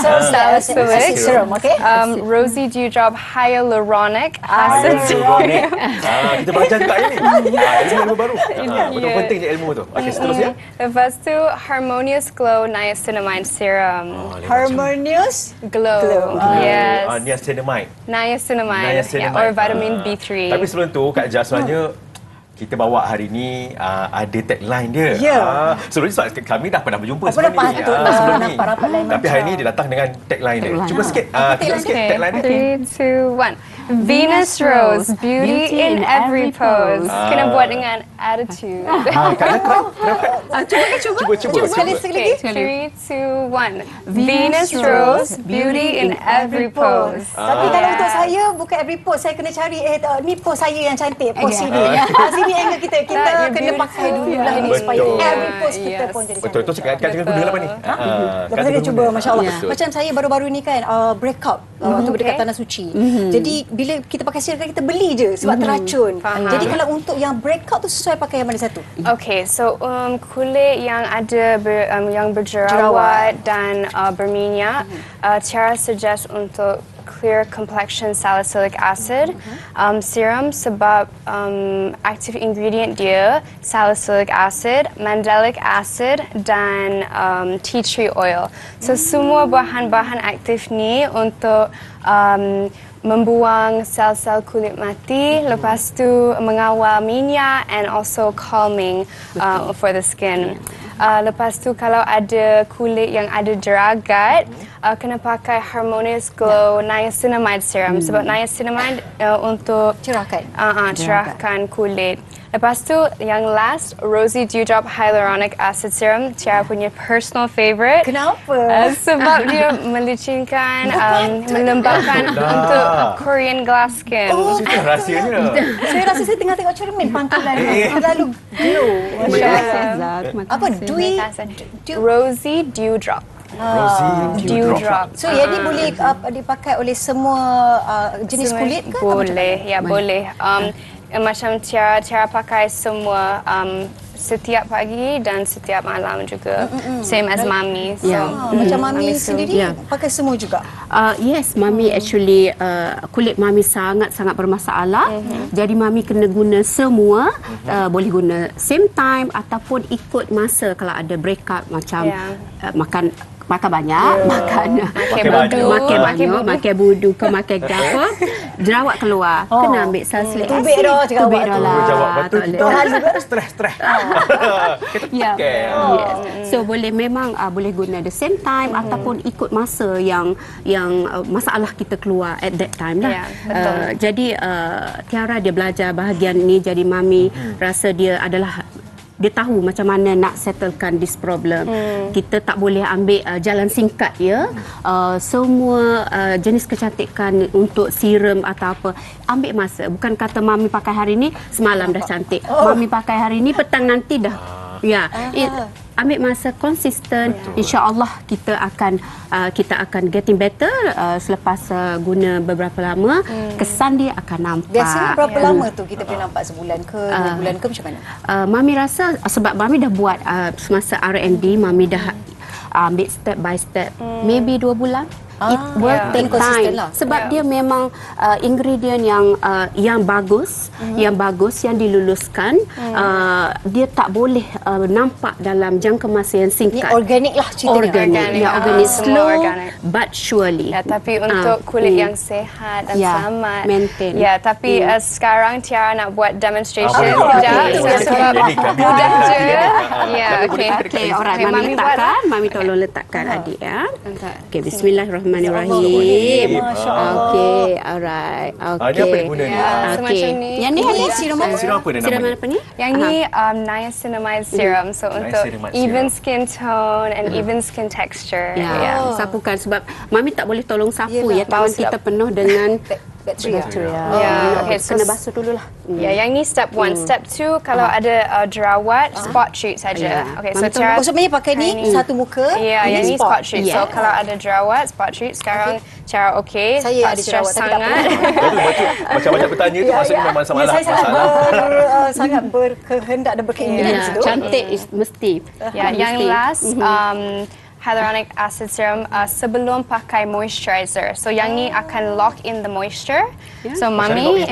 L: Salicylic
D: Serum, okey.
L: Rosy Dewdrop Hyaluronic Acid Serum.
C: Kita belajar juga ini. Ilmu baru. Betul pentingnya ilmu tu. Okey, seterusnya.
L: Lepas tu Harmonious Glow Niacinamide Serum.
D: Harmonious
L: Glow. Yes.
C: Niacinamide.
L: Niacinamide. Or vitamin B3.
C: Tapi sebelum tu Kak Jas sebenarnya kita bawa hari ni ada tagline dia. Sebelum ni sebab kami dah pernah berjumpa sebelum ni. Tapi hari ni dia datang dengan tagline dia. Cuba sikit, tunjuk sikit tagline dia.
L: 3, 2, 1. Venus Rose, beauty in every pose. Kena buat dengan attitude.
D: Cuba sekali lagi.
L: 3, 2, 1. Venus Rose, beauty in every pose.
D: Tapi kalau untuk saya bukan every pose, saya kena cari ni pose saya yang cantik, pose sini. Sini angle kita kena pakai dulu lah ini supaya every pose kita pun jadi cantik.
C: Betul, tu cakap guna apa ni?
D: Lepas saya cuba, Masya Allah. Macam saya baru-baru ni kan breakout waktu berdekat Tanah Suci. Jadi bila kita pakai serum kan kita beli je sebab teracun. Jadi kalau untuk yang breakout tu sesuai pakai yang mana satu?
L: Okay, so kulit yang ada yang berjerawat dan berminyak, Tiara suggest untuk Clear Complexion Salicylic Acid serum sebab active ingredient dia salicylic acid, mandelic acid dan tea tree oil. So semua bahan-bahan aktif ni untuk membuang sel-sel kulit mati, lepas tu mengawal minyak and also calming for the skin. Lepas tu kalau ada kulit yang ada jeragat, kena pakai Harmonious Glow Niacinamide Serum sebab niacinamide untuk cerahkan kulit. Lepas tu yang last, Rosy Dewdrop Hyaluronic Acid Serum, Tiara punya personal favourite.
D: Kenapa?
L: Sebab dia melicinkan, melembabkan untuk Korean glass skin.
C: Itu rahsianya.
D: Saya rasa saya tengah tengok cermin pantulan terlalu glow.
L: Apa?
D: Rosy
L: Dewdrop. Dewdrop.
D: So jadi boleh dipakai oleh semua jenis kulit ke?
L: Boleh, ya boleh. Macam cara pakai semua setiap pagi dan setiap malam juga. Same as Mami. So,
D: macam Mami sendiri pakai semua juga?
J: Yes, Mami actually kulit Mami sangat-sangat bermasalah. Jadi Mami kena guna semua. Boleh guna same time ataupun ikut masa kalau ada break up macam makan banyak, makan budu ke makan apa, jerawat keluar, kena ambil salicylic acid. Tubik dah lah.
C: Stres.
J: Yes. So memang boleh guna the same time ataupun ikut masa yang masalah kita keluar at that time lah. Jadi Tiara dia belajar bahagian ni, jadi Mami rasa dia tahu macam mana nak settlekan this problem. Kita tak boleh ambil jalan singkat ya. Semua jenis kecantikan untuk serum atau apa, ambil masa. Bukan kata Mami pakai hari ni semalam dah cantik. Mami pakai hari ni petang nanti dah. Ambil masa konsisten. InsyaAllah kita akan getting better selepas guna beberapa lama. Kesan dia akan nampak.
D: Biasanya berapa lama tu kita boleh nampak, sebulan ke 2 bulan ke macam mana?
J: Mami rasa sebab Mami dah buat semasa R&D, Mami dah ambil step by step. Maybe 2 bulan. It will take time sebab dia memang ingredient yang bagus, yang diluluskan. Dia tak boleh nampak dalam jangka masa yang singkat.
D: Ini organik lah ceritanya.
J: Organik, slow but surely.
L: Tapi untuk kulit yang sehat dan selamat.
J: Maintain.
L: Tapi sekarang Tiara nak buat demonstration sebab mudah je.
J: Okay, alright. Mami letakkan. Mami tolong letakkan adik ya. Okay, bismillahirrahmanirrahim. Okey, alright. Okey.
C: Ini apa yang guna ni?
L: Semacam ni.
J: Yang ni serum apa? Serum apa ni?
L: Yang ni niacinamide serum. So untuk even skin tone and even skin texture.
J: Sapukan sebab Mami tak boleh tolong sapu ya. Tangan kita penuh dengan bakteria.
L: So
J: kena basuh dululah.
L: Yang ni step 1. Step 2 kalau ada jerawat, spot treat saja. So cara
D: sebenarnya pakai ni satu muka.
L: Yang ni spot treat. So kalau ada jerawat, spot treat. Sekarang cara
D: saya ada jerawat
L: sangat.
C: Macam banyak bertanya tu maksudnya memang masalah.
D: Sangat berkehendak dan berkeinginan.
J: Cantik mesti.
L: Yang last hyaluronic acid serum sebelum pakai moisturizer. So yang ni akan lock in the moisture. So Mami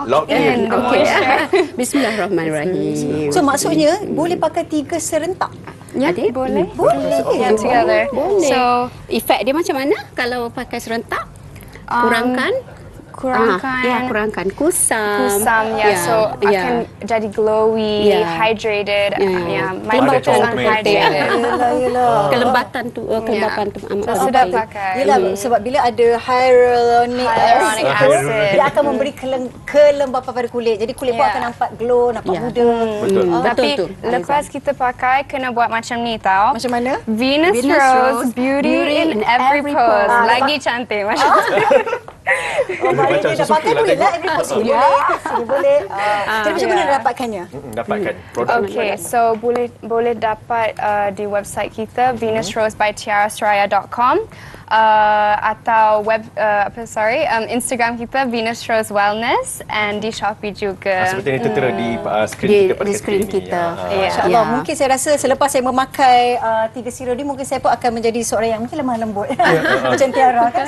L: lock in the moisture.
J: Bismillahirrahmanirrahim.
D: So maksudnya boleh pakai 3 serentak.
L: Boleh. Boleh.
J: Boleh. So efek dia macam mana kalau pakai serentak? Kurangkan kusam. So akan jadi glowy, hydrated, kelembatan tu amat
L: sudah pakai.
D: Sebab bila ada hyaluronic acid, dia akan memberi kelembapan pada kulit. Jadi kulit pun akan nampak glow, nampak muda.
L: Tapi lepas kita pakai kena buat macam ni tau.
D: Macam mana?
L: Venus Rose Beauty in every pose. Lagi cantik macam tu.
D: Macam dia dah pakai duit lah. Every pose boleh. Jadi macam mana dapatkannya?
C: Dapatkan produk.
L: Okay, so boleh dapat di website kita venusrosebytiarasuraya.com atau Instagram kita Venus Rose Wellness, and di Shopee juga.
C: Seperti yang tertera di screen kita.
D: InsyaAllah. Mungkin saya rasa selepas saya memakai 3 serum ni, mungkin saya pun akan menjadi seorang yang mungkin lemah lembut. Macam Tiara kan.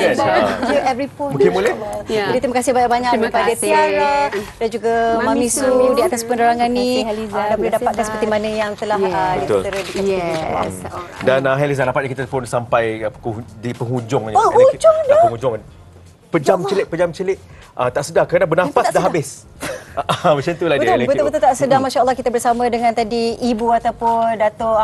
D: Every pose.
C: Mungkin boleh.
D: Jadi terima kasih banyak-banyak kepada Tiara dan juga Mami Su di atas penerangan ni. Dan boleh dapatkan seperti mana yang telah tertera di
C: Yes. Dan Heliza, nampaknya kita pun sampai di penghujung. Penghujung. Pejam celik. Tak sedar kerana bernafas dah habis. Macam itulah dia.
D: Betul-betul tak sedar. Masya Allah, kita bersama dengan tadi Ibu ataupun Dato'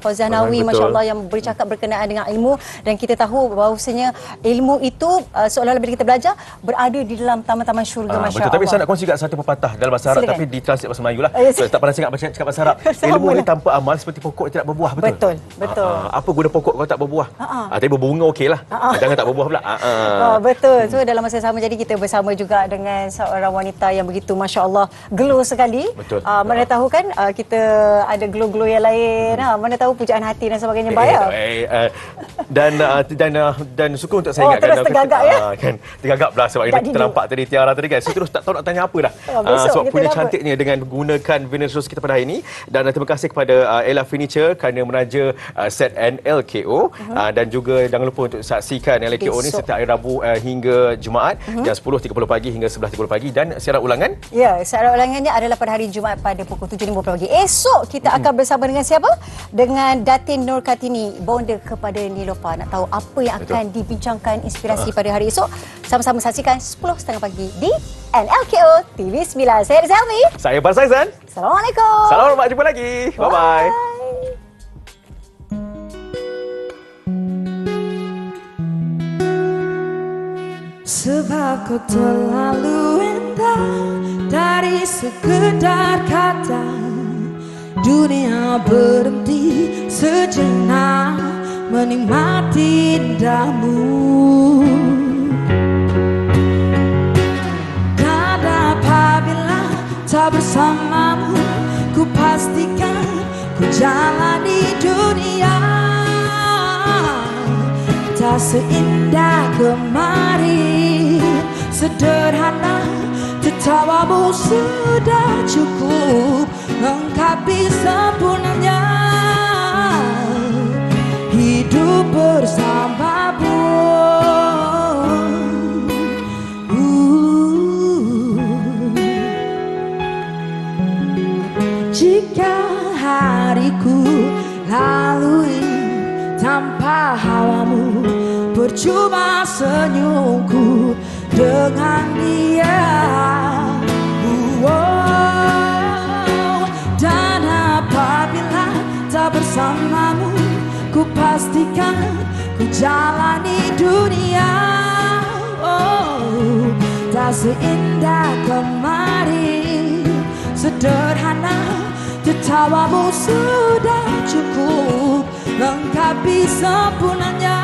D: Fauzia Nawi, Masya Allah, yang bercakap berkenaan dengan ilmu. Dan kita tahu bahawasanya ilmu itu seolah-olah bila kita belajar berada di dalam taman-taman syurga. Masya Allah.
C: Tapi saya nak kongsi juga satu pepatah dalam bahasa Arab, tapi ditranslate bahasa Melayu lah. Tak pernah cakap bahasa Arab. Ilmu ni tanpa amal seperti pokok tidak berbuah.
D: Betul.
C: Apa guna pokok kalau tak berbuah? Tapi berbunga okeylah. Jangan tak berbuah pula.
D: Betul. So dalam masa sama, jadi kita bersama juga dengan seorang wanita yang begitu Masya Allah, glow sekali.
C: Betul.
D: Mana tahu kan kita ada glow-glow yang lain. Mana tahu pujaan hati dan sebagainya.
C: Dan suka untuk saya ingatkan.
D: Terus tergagap ya?
C: Kan, tergagap lah sebab kita nampak tadi Tiara tadi kan. Saya terus tak tahu nak tanya apa dah. Sebab punya cantiknya dengan gunakan vinyl rose kita pada hari ini. Dan terima kasih kepada Ella Furniture kerana menaja set NLKO. Dan juga jangan lupa untuk saksikan NLKO ni setiap hari Rabu hingga Jumaat jam 10.30 pagi hingga 11.30 pagi. Dan siaran ulangan?
D: Ya, siaran ulangannya adalah pada hari Jumaat pada pukul 7.50 pagi. Esok kita akan bersama dengan siapa? Dengan Datin Nur Kartini, bonda kepada Nilofa. Nak tahu apa yang akan dibincangkan inspirasi pada hari esok? Sama-sama saksikan 10.30 pagi di NLKO TV9. Saya Rizal Helmi.
C: Saya Bar Saizan.
D: Assalamualaikum.
C: Selamat jumpa lagi. Bye-bye.
B: Sebab kau terlalu indah dari sekedar kata. Dunia berhenti sejenak menikmati indahmu. Dan apabila tak bersamamu, ku pastikan ku jalani dunia tak seindah kemarin. Sederhana tertawamu sudah cukup lengkapi sempurnanya hidup bersamamu. Jika hariku lalui tanpa hawamu, percuma senyumku dengan dia. Dan apabila tak bersamamu, ku pastikan ku jalani dunia tak seindah kemarin. Sederhana tertawamu sudah cukup lengkapi sempurnanya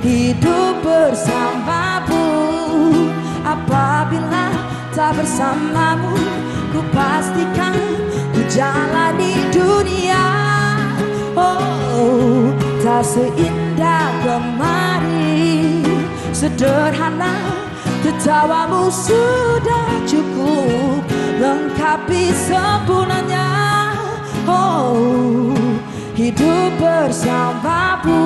B: hidup bersamamu. Apabila tak bersamamu, ku pastikan ku jalani dunia tak seindah kemarin. Sederhana tertawamu sudah cukup lengkapi sempurnanya hidup bersamamu.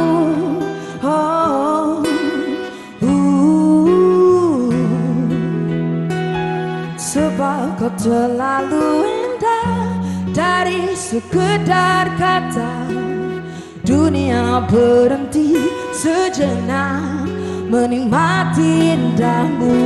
B: Sebab kau terlalu indah dari sekedar kata. Dunia berhenti sejenak menikmati indahmu.